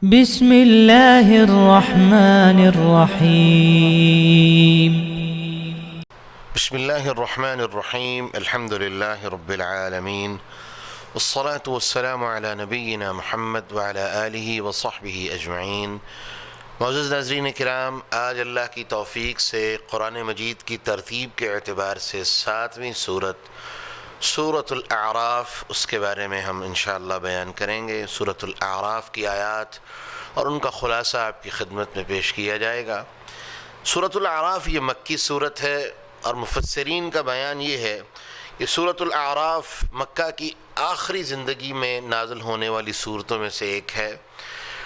بسم الله الرحمن الرحيم. بسم الله الرحمن الرحيم. الحمد لله رب العالمين، والصلاة والسلام على نبينا محمد وعلى آلہ وصحبہ اجمعین. معزز ناظرین کرام، آج اللہ کی توفیق سے قرآن مجید کی ترتیب کے اعتبار سے 7ویں سورۃ الاعراف، اس کے بارے میں ہم انشاءاللہ بیان کریں گے. سورۃ الاعراف کی آیات اور ان کا خلاصہ آپ کی خدمت میں پیش کیا جائے گا. سورۃ الاعراف یہ مکی صورت ہے، اور مفسرین کا بیان یہ ہے کہ سورۃ الاعراف مکہ کی آخری زندگی میں نازل ہونے والی صورتوں میں سے ایک ہے،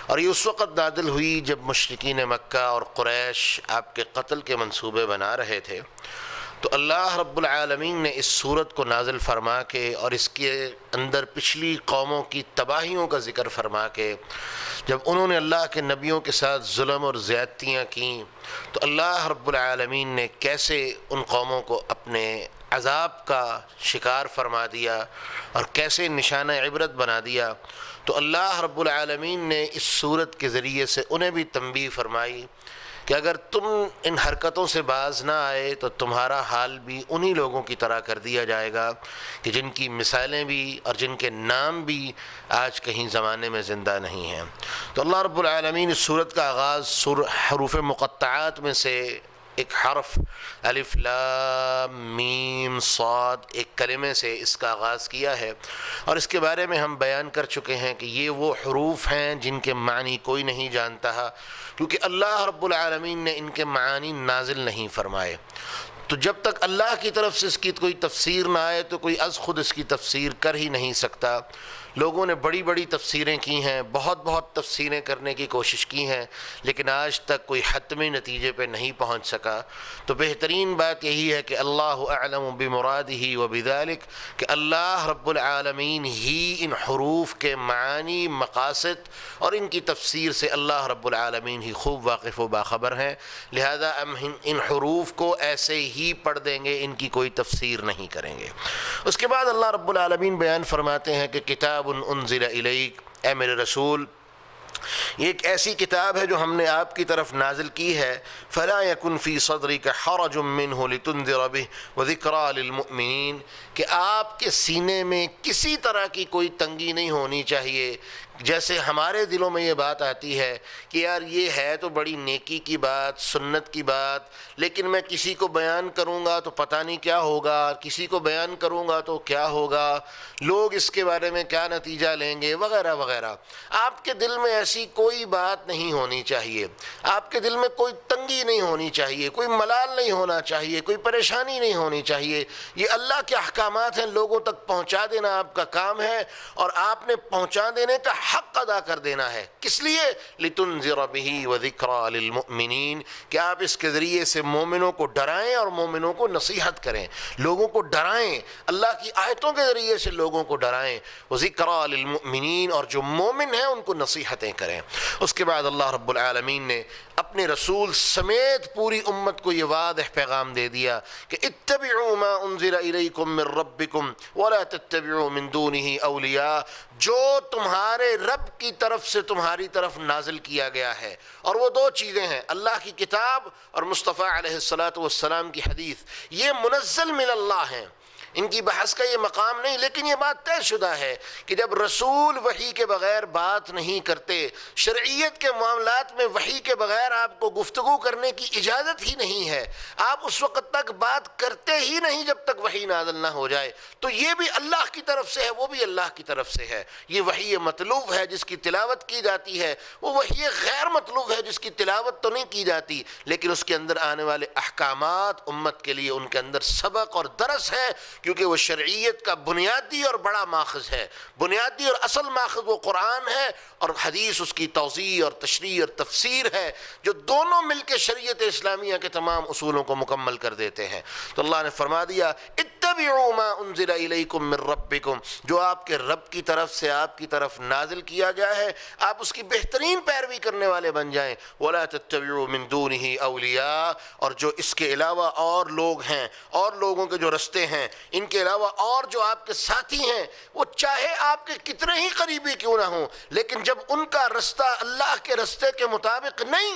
اور یہ اس وقت نازل ہوئی جب مشرکین مکہ اور قریش آپ کے قتل کے منصوبے بنا رہے تھے. تو اللہ رب العالمین نے اس صورت کو نازل فرما کے اور اس کے اندر پچھلی قوموں کی تباہیوں کا ذکر فرما کے، جب انہوں نے اللہ کے نبیوں کے ساتھ ظلم اور زیادتیاں کیں، تو اللہ رب العالمین نے کیسے ان قوموں کو اپنے عذاب کا شکار فرما دیا اور کیسے نشانہ عبرت بنا دیا. تو اللہ رب العالمین نے اس صورت کے ذریعے سے انہیں بھی تنبیہ فرمائی کہ اگر تم ان حرکتوں سے باز نہ آئے تو تمہارا حال بھی انہی لوگوں کی طرح کر دیا جائے گا کہ جن کی مثالیں بھی اور جن کے نام بھی آج کہیں زمانے میں زندہ نہیں ہیں. تو اللہ رب العالمین اس صورت کا آغاز حروف مقطعات میں سے ایک حرف الف لام میم صاد ایک کلمے سے اس کا آغاز کیا ہے، اور اس کے بارے میں ہم بیان کر چکے ہیں کہ یہ وہ حروف ہیں جن کے معنی کوئی نہیں جانتا ہے، کیونکہ اللہ رب العالمین نے ان کے معانی نازل نہیں فرمائے. تو جب تک اللہ کی طرف سے اس کی کوئی تفسیر نہ آئے تو کوئی از خود اس کی تفسیر کر ہی نہیں سکتا. لوگوں نے بڑی بڑی تفسیریں کی ہیں، بہت تفسیریں کرنے کی کوشش کی ہیں، لیکن آج تک کوئی حتمی نتیجے پہ نہیں پہنچ سکا. تو بہترین بات یہی ہے کہ اللہ اعلم بمرادہ وبذالک، کہ اللہ رب العالمین ہی ان حروف کے معانی، مقاصد اور ان کی تفسیر سے اللہ رب العالمین ہی خوب واقف و باخبر ہیں. لہذا ہم ان حروف کو ایسے ہی پڑھ دیں گے، ان کی کوئی تفسیر نہیں کریں گے. اس کے بعد اللہ رب العالمین بیان فرماتے ہیں کہ کتاب انزل الیک، اے میرے رسول، یہ ایک ایسی کتاب ہے جو ہم نے آپ کی طرف نازل کی ہے. فلا یکن فی صدرک حرج منہ لتنذر بہ وذکریٰ للمؤمنین، کہ آپ کے سینے میں کسی طرح کی کوئی تنگی نہیں ہونی چاہیے. جیسے ہمارے دلوں میں یہ بات آتی ہے کہ یار یہ ہے تو بڑی نیکی کی بات، سنت کی بات، لیکن میں کسی کو بیان کروں گا تو پتہ نہیں کیا ہوگا، کسی کو بیان کروں گا تو کیا ہوگا، لوگ اس کے بارے میں کیا نتیجہ لیں گے، وغیرہ وغیرہ. آپ کے دل میں ایسی کوئی بات نہیں ہونی چاہیے، آپ کے دل میں کوئی تنگی نہیں ہونی چاہیے، کوئی ملال نہیں ہونا چاہیے، کوئی پریشانی نہیں ہونی چاہیے. یہ اللہ کے احکامات ہیں، لوگوں تک پہنچا دینا آپ کا کام ہے، اور آپ نے پہنچا دینے کا حق ادا کر دینا ہے. کس لیے؟ لتنذر بہ وذکریٰ للمؤمنین، کہ آپ اس کے ذریعے سے مومنوں کو ڈرائیں اور مومنوں کو نصیحت کریں، لوگوں کو ڈرائیں، اللہ کی آیتوں کے ذریعے سے لوگوں کو ڈرائیں. وذکریٰ للمؤمنین، اور جو مومن ہیں ان کو نصیحتیں کریں. اس کے بعد اللہ رب العالمین نے اپنے رسول سمیت پوری امت کو یہ واضح پیغام دے دیا کہ اتبعوا ما انزل الیکم من ربکم ولا تتبعوا من دونہ اولیاء، جو تمہارے رب کی طرف سے تمہاری طرف نازل کیا گیا ہے. اور وہ دو چیزیں ہیں، اللہ کی کتاب اور مصطفیٰ علیہ السلام کی حدیث. یہ منزل من اللہ ہیں، ان کی بحث کا یہ مقام نہیں، لیکن یہ بات طے شدہ ہے کہ جب رسول وحی کے بغیر بات نہیں کرتے، شرعیت کے معاملات میں وحی کے بغیر آپ کو گفتگو کرنے کی اجازت ہی نہیں ہے. آپ اس وقت تک بات کرتے ہی نہیں جب تک وحی نازل نہ ہو جائے. تو یہ بھی اللہ کی طرف سے ہے، وہ بھی اللہ کی طرف سے ہے. یہ وحی مطلوب ہے جس کی تلاوت کی جاتی ہے، وہ وحی غیر مطلوب ہے جس کی تلاوت تو نہیں کی جاتی، لیکن اس کے اندر آنے والے احکامات امت کے لیے ان کے اندر سبق اور درس ہے، کیونکہ وہ شرعیت کا بنیادی اور بڑا ماخذ ہے. بنیادی اور اصل ماخذ وہ قرآن ہے، اور حدیث اس کی توضیح اور تشریح اور تفسیر ہے، جو دونوں مل کے شریعت اسلامیہ کے تمام اصولوں کو مکمل کر دیتے ہیں. تو اللہ نے فرما دیا اتبعوا ما انزل الیکم من ربکم، جو آپ کے رب کی طرف سے آپ کی طرف نازل کیا گیا ہے آپ اس کی بہترین پیروی کرنے والے بن جائیں. ولا تتبعوا من دونہ اولیاء، اور جو اس کے علاوہ اور لوگ ہیں اور لوگوں کے جو رستے ہیں، ان کے علاوہ اور جو آپ کے ساتھی ہیں وہ چاہے آپ کے کتنے ہی قریبی کیوں نہ ہوں، لیکن جب ان کا رستہ اللہ کے رستے کے مطابق نہیں،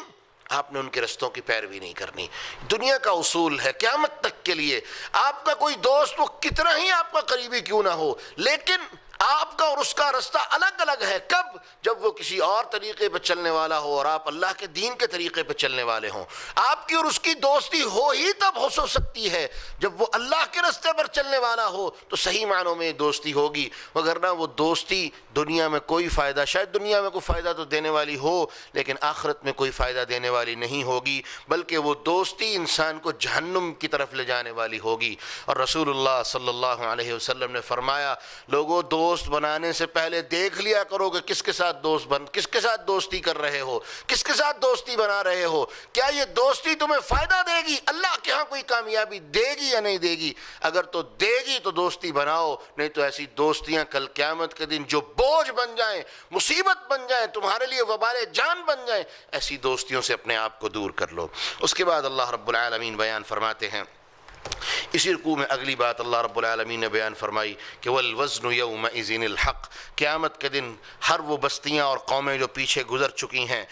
آپ نے ان کے رستوں کی پیروی نہیں کرنی۔ دنیا کا اصول ہے قیامت تک کے لیے، آپ کا کوئی دوست وہ کتنا ہی آپ کا قریبی کیوں نہ ہو، لیکن آپ کا اور اس کا رستہ الگ الگ ہے۔ کب؟ جب وہ کسی اور طریقے پہ چلنے والا ہو اور آپ اللہ کے دین کے طریقے پہ چلنے والے ہوں۔ آپ کی اور اس کی دوستی ہو ہی تب ہو سکتی ہے جب وہ اللہ کے رستے پر چلنے والا ہو، تو صحیح معنوں میں دوستی ہوگی، وگرنہ وہ دوستی دنیا میں کوئی فائدہ، شاید دنیا میں کوئی فائدہ تو دینے والی ہو لیکن آخرت میں کوئی فائدہ دینے والی نہیں ہوگی، بلکہ وہ دوستی انسان کو جہنم کی طرف لے جانے والی ہوگی۔ اور رسول اللہ صلی اللہ علیہ وسلم نے فرمایا، لوگوں دوست بنانے سے پہلے دیکھ لیا کرو کہ کس کے ساتھ کس کے ساتھ دوستی کر رہے ہو، کس کے ساتھ دوستی بنا رہے ہو، کیا یہ دوستی تمہیں فائدہ دے گی، اللہ کے ہاں کوئی کامیابی دے گی یا نہیں دے گی؟ اگر تو دے گی تو دوستی بناؤ، نہیں تو ایسی دوستیاں کل قیامت کے دن جو بوجھ بن جائیں، مصیبت بن جائیں، تمہارے لیے وبال جان بن جائیں، ایسی دوستیوں سے اپنے آپ کو دور کر لو۔ اس کے بعد اللہ رب العالمین بیان فرماتے ہیں، اسی رکوع میں اگلی بات اللہ رب العالمین نے بیان فرمائی کہ وَالْوَزْنُ يَوْمَئِذٍ الْحَقِّ، قیامت کے دن ہر وہ بستیاں اور قومیں جو پیچھے گزر چکی ہیں،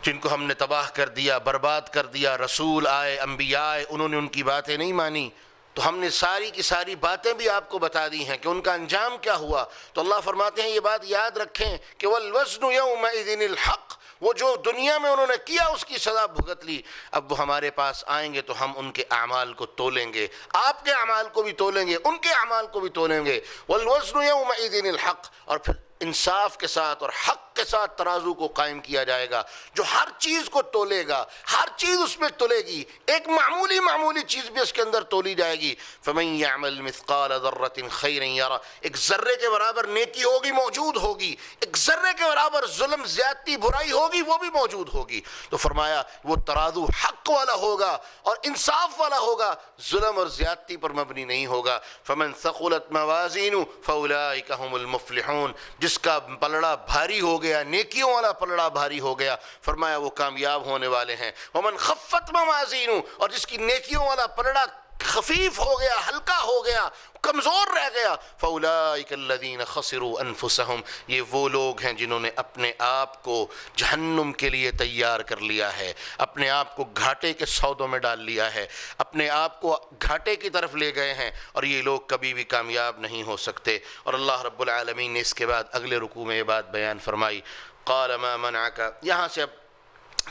جن کو ہم نے تباہ کر دیا، برباد کر دیا، رسول آئے، انبیاء آئے، انہوں نے ان کی باتیں نہیں مانی، تو ہم نے ساری کی ساری باتیں بھی آپ کو بتا دی ہیں کہ ان کا انجام کیا ہوا۔ تو اللہ فرماتے ہیں یہ بات یاد رکھیں کہ وَالْوَزْنُ يَوْمَئِذٍ الْحَقِّ، وہ جو دنیا میں انہوں نے کیا اس کی سزا بھگت لی، اب وہ ہمارے پاس آئیں گے تو ہم ان کے اعمال کو تولیں گے، آپ کے اعمال کو بھی تولیں گے، ان کے اعمال کو بھی تولیں گے۔ وَالْوَزْنُ يَوْمَئِذٍ الْحَقِّ، اور پھر انصاف کے ساتھ اور حق کے ساتھ ترازو کو قائم کیا جائے گا، جو ہر چیز کو تولے گا، ہر چیز اس میں تولے گی، ایک معمولی چیز بھی اس کے اندر تولی جائے گی۔ فَمَن يَعْمَلْ مِثْقَالَ ذَرَّةٍ خَيْرًا يَرَهُ، ایک ذرے کے برابر نیکی ہوگی، موجود ہوگی، ایک ذرے کے برابر ظلم، زیادتی، برائی ہوگی، وہ بھی موجود ہوگی۔ تو فرمایا وہ ترازو حق والا ہوگا اور انصاف والا ہوگا، ظلم اور زیادتی پر مبنی نہیں ہوگا۔ فَمَن ثَقُلَتْ مَوَازِينُهُ فَأُولَئِكَ هُمُ الْمُفْلِحُونَ، جس کا پلڑا بھاری ہو گیا، نیکیوں والا پلڑا بھاری ہو گیا، فرمایا وہ کامیاب ہونے والے ہیں۔ وَمَنْ خَفَّتْ مَوَازِينُهُ، اور جس کی نیکیوں والا پلڑا خفیف ہو گیا، ہلکا ہو گیا، کمزور رہ گیا، فَأُولَئِكَ الَّذِينَ خَسِرُوا أَنفُسَهُمْ، یہ وہ لوگ ہیں جنہوں نے اپنے آپ کو جہنم کے لیے تیار کر لیا ہے، اپنے آپ کو گھاٹے کے سودوں میں ڈال لیا ہے، اپنے آپ کو گھاٹے کی طرف لے گئے ہیں، اور یہ لوگ کبھی بھی کامیاب نہیں ہو سکتے۔ اور اللہ رب العالمین نے اس کے بعد اگلے رکوع میں یہ بات بیان فرمائی، قَالَ مَا مَنَعَكَ، یہاں سے اب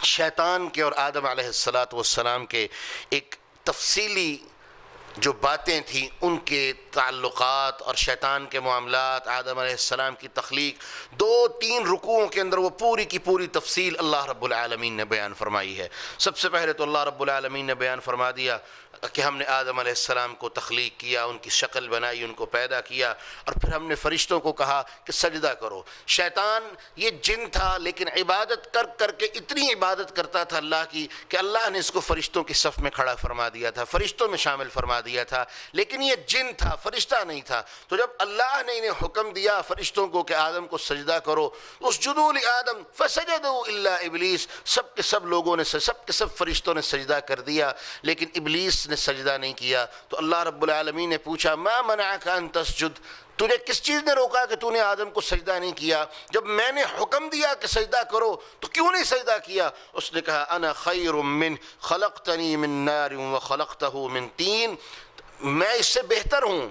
شیطان کے اور آدم علیہ السلام کے ایک تفصیلی جو باتیں تھیں، ان کے تعلقات اور شیطان کے معاملات، آدم علیہ السلام کی تخلیق، 2-3 رکوعوں کے اندر وہ پوری کی پوری تفصیل اللہ رب العالمین نے بیان فرمائی ہے۔ سب سے پہلے تو اللہ رب العالمین نے بیان فرما دیا کہ ہم نے آدم علیہ السلام کو تخلیق کیا، ان کی شکل بنائی، ان کو پیدا کیا، اور پھر ہم نے فرشتوں کو کہا کہ سجدہ کرو۔ شیطان یہ جن تھا لیکن عبادت کر کر کے اتنی عبادت کرتا تھا اللہ کی کہ اللہ نے اس کو فرشتوں کی صف میں کھڑا فرما دیا تھا، فرشتوں میں شامل فرما دیا تھا، لیکن یہ جن تھا، فرشتہ نہیں تھا۔ تو جب اللہ نے انہیں حکم دیا فرشتوں کو کہ آدم کو سجدہ کرو، اسجدوا لآدم فسجدوا الا ابلیس، سب کے سب لوگوں نے، سب کے سب فرشتوں نے سجدہ کر دیا، لیکن ابلیس نے سجدہ نہیں کیا۔ تو اللہ رب العالمین نے پوچھا ما منعک ان تسجد، تجھے کس چیز نے روکا کہ تو نے آدم کو سجدہ نہیں کیا؟ جب میں نے حکم دیا کہ سجدہ کرو تو کیوں نہیں سجدہ کیا؟ اس نے کہا انا خیر من خلقتنی من نار وخلقتہ من طین، میں اس سے بہتر ہوں،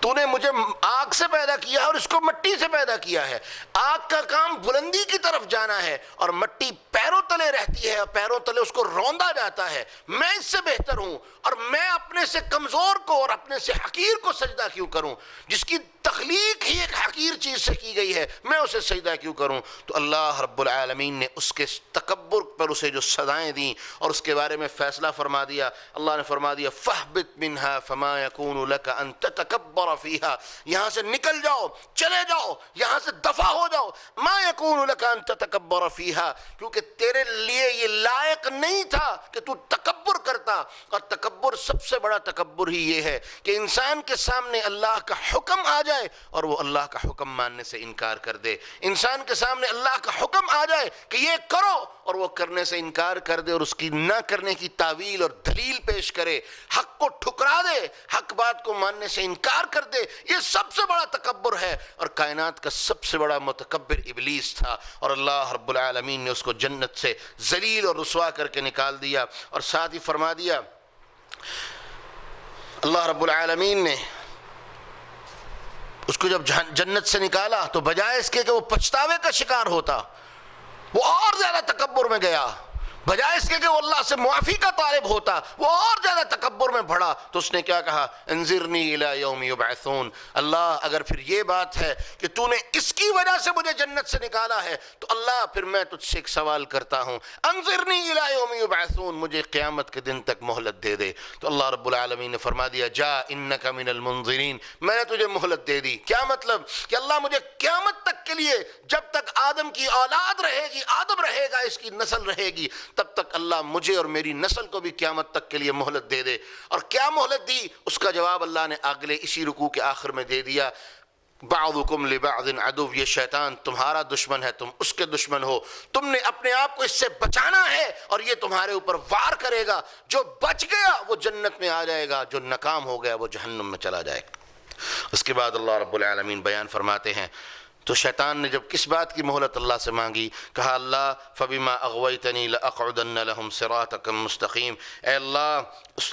تو نے مجھے آگ سے پیدا کیا ہے اور اس کو مٹی سے پیدا کیا ہے۔ آگ کا کام بلندی کی طرف جانا ہے اور مٹی پیروں تلے رہتی ہے اور پیروں تلے اس کو روندا جاتا ہے، میں اس سے بہتر ہوں، اور میں اپنے سے کمزور کو اور اپنے سے حقیر کو سجدہ کیوں کروں؟ جس کی تخلیق ہی ایک حقیر چیز سے کی گئی ہے، میں اسے سجدہ کیوں کروں؟ تو اللہ رب العالمین نے اس کے تکبر پر اسے جو سزائیں دیں اور اس کے بارے میں فیصلہ فرما دیا، اللہ نے فرما دیا فَاهْبِطْ مِنْهَا فَمَا يَكُونُ لَكَ أَن تَتَكَبَّرَ فِيهَا، یہاں سے نکل جاؤ، چلے جاؤ، یہاں سے دفع ہو جاؤ، مَا يَكُونُ لَكَ أَن تَتَكَبَّرَ فِيهَا، کیونکہ تیرے لیے یہ لائق نہیں تھا کہ تو تکبر کرتا. اور تکبر، سب سے بڑا تکبر ہی یہ ہے کہ انسان کے سامنے اللہ کا حکم آ جائے اور وہ اللہ کا حکم ماننے سے انکار کر دے. انسان کے سامنے اللہ کا حکم آ جائے کہ یہ کرو اور وہ کرنے سے انکار کر دے اور اس کی نہ کرنے کی تعویل اور دلیل پیش کرے، حق کو ٹھکرا دے، حق بات کو ماننے سے انکار کر دے. یہ سب سے بڑا تکبر ہے. اور کائنات کا سب سے بڑا متکبر ابلیس تھا، اور اللہ رب العالمین نے اس کو جنت سے ذلیل اور رسوا کر کے نکال دیا. اور ساتھ ہی فرما دیا اللہ رب العالمین نے اس کو جب جنت سے نکالا تو بجائے اس کے کہ وہ پچھتاوے کا شکار ہوتا، وہ اور زیادہ تکبر میں گیا. بجائے اس کے کہ وہ اللہ سے معافی کا طالب ہوتا، وہ اور زیادہ تکبر میں بڑھا. تو اس نے کیا کہا؟ انظرنی الی یوم یبعثون. اللہ اگر پھر یہ بات ہے کہ تو نے اس کی وجہ سے مجھے جنت سے نکالا ہے تو اللہ پھر میں تجھ سے ایک سوال کرتا ہوں، انظرنی الی یوم یبعثون، مجھے قیامت کے دن تک مہلت دے دے. تو اللہ رب العالمین نے فرما دیا جا انک من المنظرین، میں نے تجھے مہلت دے دی. کیا مطلب؟ کہ اللہ مجھے قیامت تک کے لیے، جب تک آدم کی اولاد رہے گی، آدم رہے گا، اس کی نسل رہے گی، تب تک اللہ مجھے اور میری نسل کو بھی قیامت تک کے لیے مہلت دے دے. اور کیا مہلت دی؟ اس کا جواب اللہ نے اگلے اسی رکوع کے آخر میں دے دیا. بعضکم لبعض عدو، یہ شیطان تمہارا دشمن ہے، تم اس کے دشمن ہو. تم نے اپنے آپ کو اس سے بچانا ہے اور یہ تمہارے اوپر وار کرے گا. جو بچ گیا وہ جنت میں آ جائے گا، جو ناکام ہو گیا وہ جہنم میں چلا جائے گا. اس کے بعد اللہ رب العالمین بیان فرماتے ہیں تو شیطان نے جب کس بات کی مہلت اللہ سے مانگی، کہا اللہ فبما اغویتنی لاقعدن لهم صراطک المستقیم. اے اللہ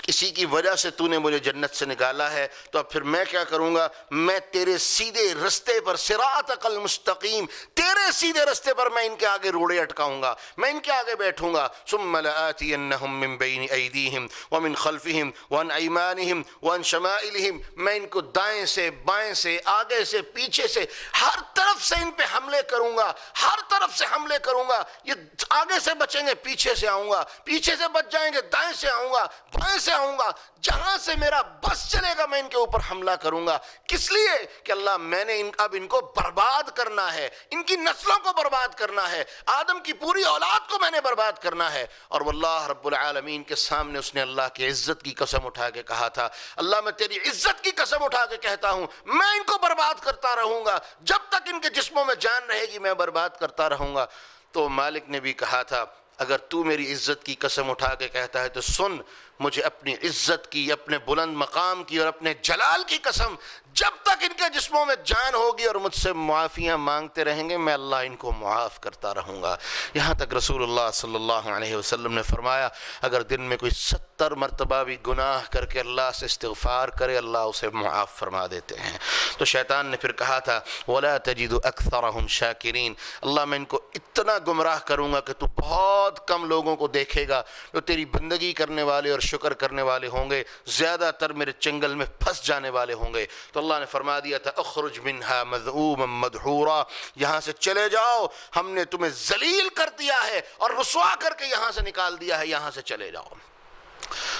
اسی کی وجہ سے تو نے مجھے جنت سے نکالا ہے تو اب پھر میں کیا کروں گا؟ میں تیرے سیدھے رستے پر، صراطک المستقیم، تیرے سیدھے رستے پر میں ان کے آگے روڑے اٹکاؤں گا، میں ان کے آگے بیٹھوں گا. ثم لآتینہم من بین ایدیہم ومن خلفہم وعن ایمانہم وعن شمائلہم، میں ان کو دائیں سے، بائیں سے، آگے سے، پیچھے سے، ہر طرف سے ان پہ حملے کروں گا، ہر طرف سے حملے کروں گا. یہ آگے سے بچیں گے، پیچھے سے آؤں گا، پیچھے سے بچ جائیں گے، دائیں سے آؤں گا، بائیں سے آؤں گا، جہاں سے میرا بس چلے گا میں ان کے اوپر حملہ کروں گا. کس لیے؟ کہ اللہ میں نے اب ان کو برباد کرنا ہے، ان کی نسلوں کو برباد کرنا ہے، آدم کی پوری اولاد کو میں نے برباد کرنا ہے. اور واللہ رب العالمین کے سامنے اس نے اللہ کی عزت کی قسم اٹھا کے کہا تھا، اللہ میں تیری عزت کی قسم اٹھا کے کہتا ہوں میں ان کو برباد کرتا رہوں گا، جب تک ان کے جسموں میں جان رہے گی میں برباد کرتا رہوں گا. تو مالک نے بھی کہا تھا اگر تو میری عزت کی قسم اٹھا کے کہتا ہے تو سن، مجھے اپنی عزت کی، اپنے بلند مقام کی اور اپنے جلال کی قسم، جب تک ان کے جسموں میں جان ہوگی اور مجھ سے معافیاں مانگتے رہیں گے میں اللہ ان کو معاف کرتا رہوں گا. یہاں تک رسول اللہ صلی اللہ علیہ وسلم نے فرمایا اگر دن میں کوئی 70 مرتبہ بھی گناہ کر کے اللہ سے استغفار کرے اللہ اسے معاف فرما دیتے ہیں. تو شیطان نے پھر کہا تھا وَلَا تَجِدُ أَكْثَرَهُمْ شَاكِرِينَ، اللہ میں ان کو اتنا گمراہ کروں گا کہ تو بہت کم لوگوں کو دیکھے گا جو تیری بندگی کرنے والے اور شکر کرنے والے ہوں گے، زیادہ تر میرے چنگل میں پھنس جانے والے ہوں گے. تو اللہ نے فرما دیا تھا اخرج منها مذءوما مدحورا، یہاں سے چلے جاؤ، ہم نے تمہیں ذلیل کر دیا ہے اور رسوا کر کے یہاں سے نکال دیا ہے، یہاں سے چلے جاؤ.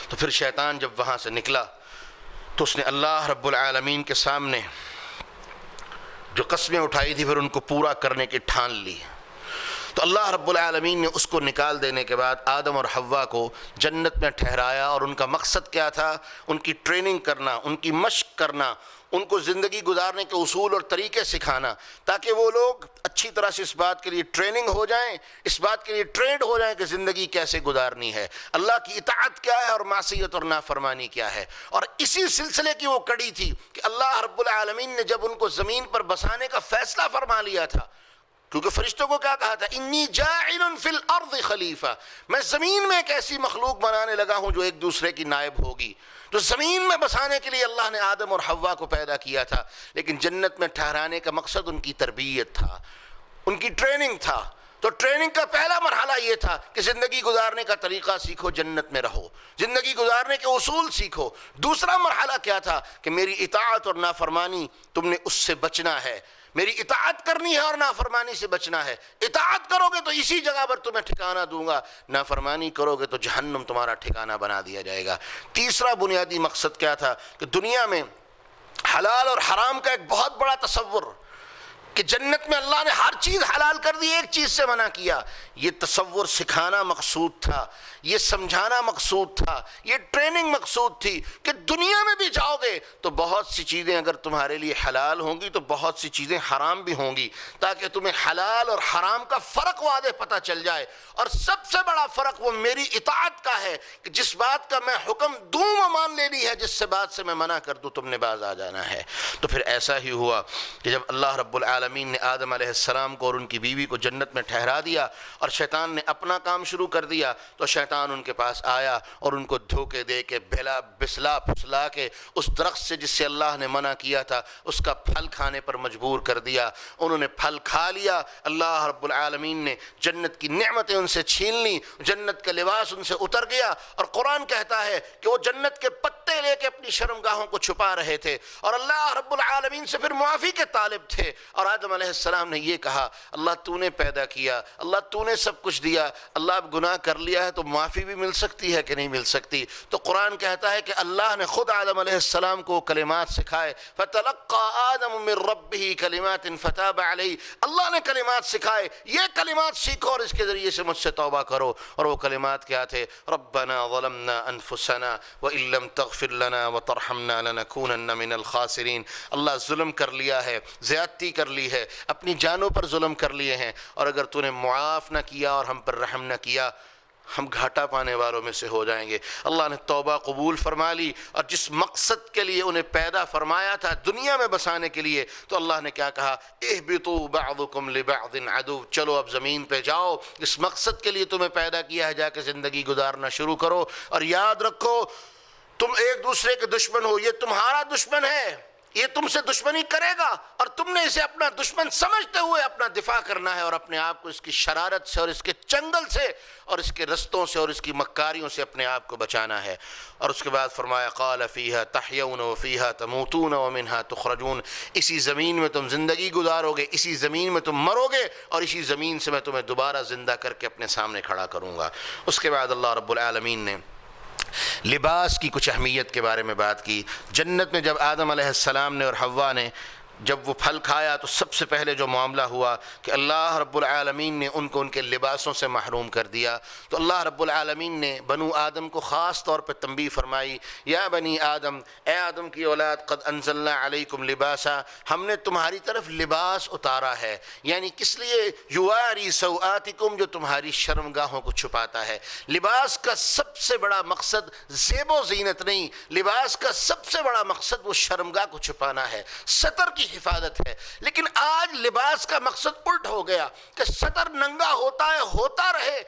تو پھر شیطان جب وہاں سے نکلا تو اس نے اللہ رب العالمین کے سامنے جو قسمیں اٹھائی تھی پھر ان کو پورا کرنے کی ٹھان لی. تو اللہ رب العالمین نے اس کو نکال دینے کے بعد آدم اور حوا کو جنت میں ٹھہرایا، اور ان کا مقصد کیا تھا؟ ان کی ٹریننگ کرنا، ان کی مشق کرنا، ان کو زندگی گزارنے کے اصول اور طریقے سکھانا، تاکہ وہ لوگ اچھی طرح سے اس بات کے لیے ٹریننگ ہو جائیں، اس بات کے لیے ٹرینڈ ہو جائیں کہ زندگی کیسے گزارنی ہے، اللہ کی اطاعت کیا ہے اور معصیت اور نافرمانی کیا ہے. اور اسی سلسلے کی وہ کڑی تھی کہ اللہ رب العالمین نے جب ان کو زمین پر بسانے کا فیصلہ فرما لیا تھا، کیونکہ فرشتوں کو کیا کہا تھا انی جاعل فی الارض خلیفہ، میں زمین میں ایک ایسی مخلوق بنانے لگا ہوں جو ایک دوسرے کی نائب ہوگی. تو زمین میں بسانے کے لیے اللہ نے آدم اور حوا کو پیدا کیا تھا، لیکن جنت میں ٹھہرانے کا مقصد ان کی تربیت تھا، ان کی ٹریننگ تھا. تو ٹریننگ کا پہلا مرحلہ یہ تھا کہ زندگی گزارنے کا طریقہ سیکھو، جنت میں رہو، زندگی گزارنے کے اصول سیکھو. دوسرا مرحلہ کیا تھا کہ میری اطاعت اور نافرمانی تم نے اس سے بچنا ہے، میری اطاعت کرنی ہے اور نافرمانی سے بچنا ہے. اطاعت کرو گے تو اسی جگہ پر تمہیں ٹھکانہ دوں گا، نافرمانی کرو گے تو جہنم تمہارا ٹھکانہ بنا دیا جائے گا. تیسرا بنیادی مقصد کیا تھا کہ دنیا میں حلال اور حرام کا ایک بہت بڑا تصور کہ جنت میں اللہ نے ہر چیز حلال کر دی، ایک چیز سے منع کیا. یہ تصور سکھانا مقصود تھا، یہ سمجھانا مقصود تھا، یہ ٹریننگ مقصود تھی کہ دنیا میں بھی جاؤ گے تو بہت سی چیزیں اگر تمہارے لیے حلال ہوں گی تو بہت سی چیزیں حرام بھی ہوں گی، تاکہ تمہیں حلال اور حرام کا فرق واضح پتہ چل جائے. اور سب سے بڑا فرق وہ میری اطاعت کا ہے کہ جس بات کا میں حکم دوں وہ مان لینی ہے، جس سے بات سے میں منع کر دوں تم نے باز آ جانا ہے. تو پھر ایسا ہی ہوا کہ جب اللہ رب العالمین نے آدم علیہ السلام کو اور ان کی بیوی کو جنت میں ٹھہرا دیا اور شیطان نے اپنا کام شروع کر دیا، تو شیطان ان کے پاس آیا اور ان کو دھوکے دے کے بھلا بسلا پھسلا کے اس درخت سے جس سے اللہ نے منع کیا تھا اس کا پھل کھانے پر مجبور کر دیا. انہوں نے پھل کھا لیا، اللہ رب العالمین نے جنت کی نعمتیں ان سے چھین لیں، جنت کا لباس ان سے اتر گیا. اور قرآن کہتا ہے کہ وہ جنت کے پتے لے کے اپنی شرمگاہوں کو چھپا رہے تھے اور اللہ رب العالمین سے پھر معافی کے طالب تھے. اور آدم علیہ السلام نے یہ کہا، اللہ تو نے پیدا کیا، اللہ تو نے سب کچھ دیا، اللہ اب گناہ کر لیا ہے تو معافی بھی مل سکتی ہے کہ نہیں مل سکتی؟ تو قرآن کہتا ہے کہ اللہ نے خود آدم علیہ السلام کو کلمات سکھائے، فَتَلَقَّى آدَمُ مِن رَبِّهِ كَلِمَاتٍ فَتَابَ عَلَيْهِ. اللہ نے کلمات سکھائے، یہ کلمات سیکھو اور اس کے ذریعے سے مجھ سے توبہ کرو. اور وہ کلمات کیا تھے؟ رَبَّنَا ظَلَمْنَا أَنفُسَنَا وَإِن لَّمْ تَغْفِرْ لَنَا وَتَرْحَمْنَا لَنَكُونَنَّ مِنَ الْخَاسِرِينَ. اللہ ظلم کر لیا ہے، زیادتی کر لی ہے، اپنی جانوں پر ظلم کر لیے ہیں، اور اگر تو نے معاف نہ کیا اور ہم پر رحم نہ کیا ہم گھاٹا پانے والوں میں سے ہو جائیں گے. اللہ نے توبہ قبول فرما لی، اور جس مقصد کے لیے انہیں پیدا فرمایا تھا دنیا میں بسانے کے لیے، تو اللہ نے کیا کہا؟ اہبطوا بعضکم لبعض عدو. چلو اب زمین پہ جاؤ، اس مقصد کے لیے تمہیں پیدا کیا ہے، جا کے زندگی گزارنا شروع کرو. اور یاد رکھو تم ایک دوسرے کے دشمن ہو، یہ تمہارا دشمن ہے، یہ تم سے دشمنی کرے گا اور تم نے اسے اپنا دشمن سمجھتے ہوئے اپنا دفاع کرنا ہے اور اپنے آپ کو اس کی شرارت سے اور اس کے چنگل سے اور اس کے رستوں سے اور اس کی مکاریوں سے اپنے آپ کو بچانا ہے. اور اس کے بعد فرمایا قال فیہا تحیون وفیہا تموتون ومنہا تخرجون. اسی زمین میں تم زندگی گزارو گے، اسی زمین میں تم مرو گے، اور اسی زمین سے میں تمہیں دوبارہ زندہ کر کے اپنے سامنے کھڑا کروں گا. اس کے بعد اللہ رب العالمین نے لباس کی کچھ اہمیت کے بارے میں بات کی. جنت میں جب آدم علیہ السلام نے اور حوا نے جب وہ پھل کھایا تو سب سے پہلے جو معاملہ ہوا کہ اللہ رب العالمین نے ان کو ان کے لباسوں سے محروم کر دیا. تو اللہ رب العالمین نے بنو آدم کو خاص طور پہ تنبیہ فرمائی، یا بنی آدم، اے آدم کی اولاد، قد انزلنا علیکم لباسا، ہم نے تمہاری طرف لباس اتارا ہے. یعنی کس لیے؟ یواری سوآتکم، جو تمہاری شرمگاہوں کو چھپاتا ہے. لباس کا سب سے بڑا مقصد زیب و زینت نہیں، لباس کا سب سے بڑا مقصد وہ شرمگاہ کو چھپانا ہے، ستر کی حفاظت ہے. لیکن آج لباس کا مقصد الٹ ہو گیا کہ ستر ننگا ہوتا ہے، ہوتا رہے،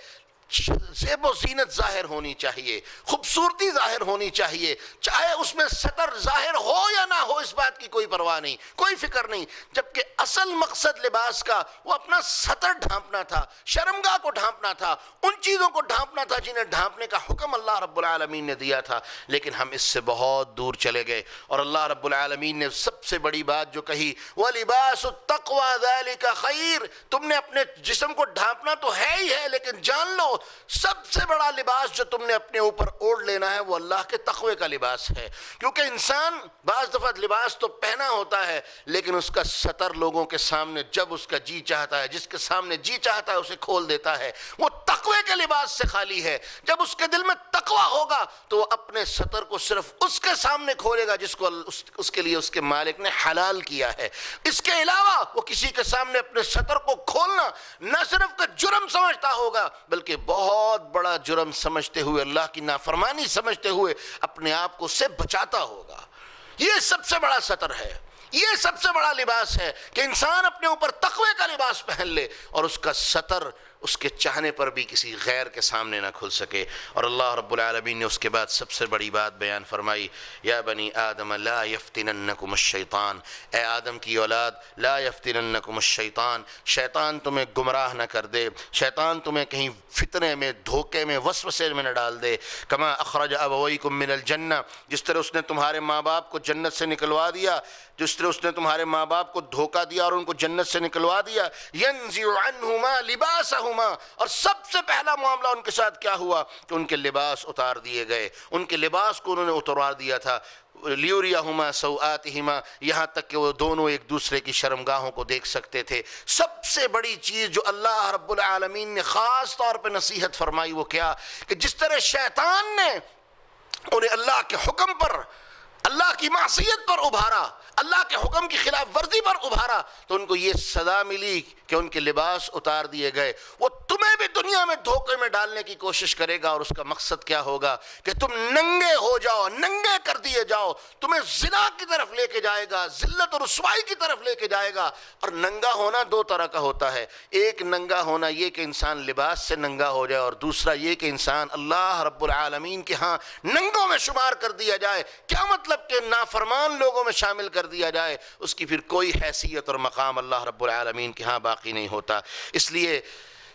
زیب و زینت ظاہر ہونی چاہیے، خوبصورتی ظاہر ہونی چاہیے، چاہے اس میں ستر ظاہر ہو یا نہ ہو، اس بات کی کوئی پرواہ نہیں، کوئی فکر نہیں. جبکہ اصل مقصد لباس کا وہ اپنا ستر ڈھانپنا تھا، شرمگاہ کو ڈھانپنا تھا، ان چیزوں کو ڈھانپنا تھا جنہیں ڈھانپنے کا حکم اللہ رب العالمین نے دیا تھا. لیکن ہم اس سے بہت دور چلے گئے، اور اللہ رب العالمین نے سب سے بڑی بات جو کہی، وَلِبَاسُ التَّقْوَى ذَلِكَ خَيْرٌ. تم نے اپنے جسم کو ڈھانپنا تو ہے ہی ہے، لیکن جان لو سب سے بڑا لباس جو تم نے اپنے اوپر اوڑھ لینا ہے وہ اللہ کے تقوی کا لباس ہے. کیونکہ انسان بعض دفعہ لباس تو پہنا ہوتا ہے لیکن اس کا ستر لوگوں کے سامنے جب اس کا جی چاہتا ہے، جس کے سامنے جی چاہتا ہے اسے کھول دیتا ہے. وہ تقوی کے لباس سے خالی ہے. جب اس کے دل میں تقوی ہوگا تو وہ اپنے ستر کو صرف اس کے سامنے کھولے گا جس کو اس کے لیے اس کے مالک نے حلال کیا ہے. اس کے علاوہ وہ کسی کے سامنے اپنے ستر کو کھولنا نہ صرف کہ جرم سمجھتا ہوگا بلکہ بہت بڑا جرم سمجھتے ہوئے، اللہ کی نافرمانی سمجھتے ہوئے اپنے آپ کو سے بچاتا ہوگا. یہ سب سے بڑا ستر ہے، یہ سب سے بڑا لباس ہے کہ انسان اپنے اوپر تقوی کا لباس پہن لے اور اس کا ستر اس کے چاہنے پر بھی کسی غیر کے سامنے نہ کھل سکے. اور اللہ رب العالمین نے اس کے بعد سب سے بڑی بات بیان فرمائی، یا بنی آدم لا یفتننکم الشیطان. اے آدم کی اولاد، لا یفتننکم الشیطان، شیطان تمہیں گمراہ نہ کر دے، شیطان تمہیں کہیں فتنے میں، دھوکے میں، وسوسے میں نہ ڈال دے. کما اخرج ابویکم من الجنہ، جس طرح اس نے تمہارے ماں باپ کو جنت سے نکلوا دیا، جس طرح اس نے تمہارے ماں باپ کو دھوکہ دیا اور ان کو جنت سے نکلوا دیا. ینزع عنہما لباسہما، لیوریہما، اور سب سے پہلا معاملہ ان کے ساتھ کیا ہوا کہ ان کے لباس اتار دیے گئے، ان کے لباس کو انہوں نے اتار دیا تھا، لیوریہما سوآتہما، یہاں تک کہ وہ دونوں ایک دوسرے کی شرمگاہوں کو دیکھ سکتے تھے۔ سب سے بڑی چیز جو اللہ رب العالمین نے خاص طور پہ نصیحت فرمائی وہ کیا کہ جس طرح شیطان نے انہیں اللہ کے حکم پر، اللہ کی معصیت پر ابھارا، اللہ کے حکم کی خلاف ورزی پر ابھارا، تو ان کو یہ سزا ملی کہ ان کے لباس اتار دیے گئے۔ وہ تمہیں بھی دنیا میں دھوکے میں ڈالنے کی کوشش کرے گا، اور اس کا مقصد کیا ہوگا کہ تم ننگے ہو جاؤ، ننگے کر دیے جاؤ، تمہیں زنا کی طرف لے کے جائے گا، ذلت اور رسوائی کی طرف لے کے جائے گا۔ اور ننگا ہونا دو طرح کا ہوتا ہے، ایک ننگا ہونا یہ کہ انسان لباس سے ننگا ہو جائے، اور دوسرا یہ کہ انسان اللہ رب العالمین کے ہاں ننگوں میں شمار کر دیا جائے۔ کیا مطلب کہ نافرمان لوگوں میں شامل کر دیا جائے، اس کی پھر کوئی حیثیت اور مقام اللہ رب العالمین کے ہاں باقی نہیں ہوتا۔ اس لیے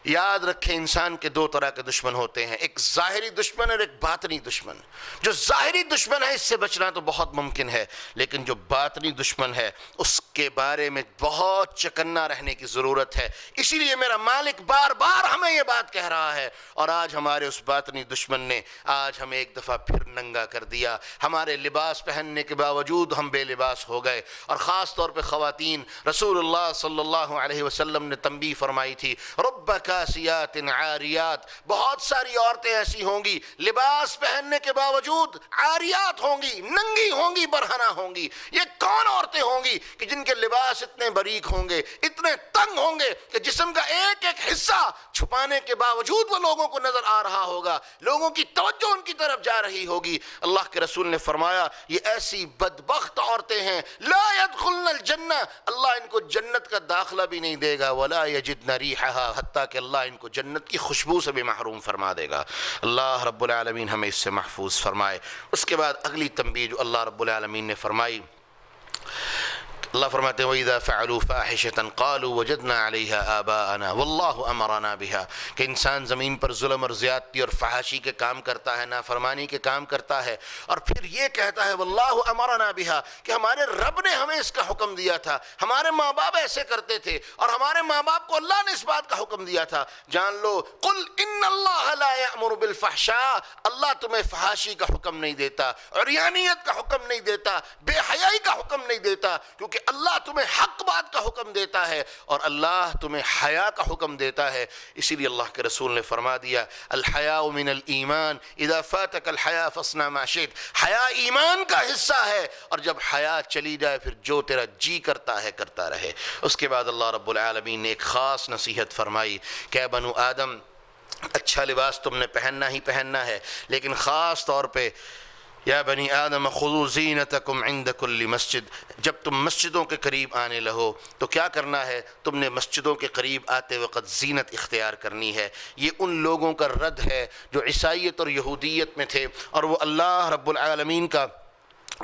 یاد رکھیں انسان کے دو طرح کے دشمن ہوتے ہیں، ایک ظاہری دشمن اور ایک باطنی دشمن۔ جو ظاہری دشمن ہے اس سے بچنا تو بہت ممکن ہے، لیکن جو باطنی دشمن ہے اس کے بارے میں بہت چکنا رہنے کی ضرورت ہے۔ اسی لیے میرا مالک بار بار ہمیں یہ بات کہہ رہا ہے، اور آج ہمارے اس باطنی دشمن نے آج ہمیں ایک دفعہ پھر ننگا کر دیا۔ ہمارے لباس پہننے کے باوجود ہم بے لباس ہو گئے، اور خاص طور پہ خواتین، رسول اللہ صلی اللہ علیہ وسلم نے تنبیہ فرمائی تھی، رب کاسیات عاریات، بہت ساری عورتیں ایسی ہوں گی لباس پہننے کے باوجود عاریات ہوں گی، ننگی ہوں گی، برہنہ ہوں گی۔ یہ کون عورتیں ہوں گی کہ جن کے لباس اتنے باریک ہوں گے، اتنے تنگ ہوں گے کہ جسم کا ایک ایک حصہ چھپانے کے باوجود وہ لوگوں کو نظر آ رہا ہوگا، لوگوں کی توجہ ان کی طرف جا رہی ہوگی۔ اللہ کے رسول نے فرمایا یہ ایسی بدبخت عورتیں ہیں، لا يدخلن الجنہ، اللہ ان کو جنت کا داخلہ بھی نہیں دے گا، ولا یجدن ریحھا، حتیٰ کہ اللہ ان کو جنت کی خوشبو سے بھی محروم فرما دے گا۔ اللہ رب العالمین ہمیں اس سے محفوظ فرمائے۔ اس کے بعد اگلی تنبیہ جو اللہ رب العالمین نے فرمائی، اللہ فرماتے ہیں وَإِذَا فَعَلُوا فَاحِشَةً قَالُوا وَجَدْنَا عَلَيْهَا آبَاءَنَا وَاللَّهُ أَمَرَنَا بِهَا، کہ انسان زمین پر ظلم اور زیادتی اور فحاشی کے کام کرتا ہے، نافرمانی کے کام کرتا ہے، اور پھر یہ کہتا ہے وَاللَّهُ أَمَرَنَا بِهَا، کہ ہمارے رب نے ہمیں اس کا حکم دیا تھا، ہمارے ماں باپ ایسے کرتے تھے، اور ہمارے ماں باپ کو اللہ نے اس بات کا حکم دیا تھا۔ جان لو قُلْ إِنَّ اللَّهَ لَا يَأْمُرُ بِالْفَحْشَاءِ، اللہ تمہیں فحاشی کا حکم نہیں دیتا، عریانیت کا حکم نہیں دیتا، بے حیائی کا حکم نہیں دیتا، کیونکہ اللہ تمہیں حق بات کا حکم دیتا ہے، اور اللہ تمہیں حیا کا حکم دیتا ہے۔ اسی لیے اللہ کے رسول نے فرما دیا الحیاء من الایمان اذا فاتک الحیاء فاصنع ما شئت، حیا ایمان کا حصہ ہے، اور جب حیا چلی جائے پھر جو تیرا جی کرتا ہے کرتا رہے۔ اس کے بعد اللہ رب العالمین نے ایک خاص نصیحت فرمائی کہ بنو آدم، اچھا لباس تم نے پہننا ہی پہننا ہے، لیکن خاص طور پہ یا بنی آدم خذوا زینتکم عند کل مسجد، جب تم مسجدوں کے قریب آنے لگو تو کیا کرنا ہے، تم نے مسجدوں کے قریب آتے وقت زینت اختیار کرنی ہے۔ یہ ان لوگوں کا رد ہے جو عیسائیت اور یہودیت میں تھے، اور وہ اللہ رب العالمین کا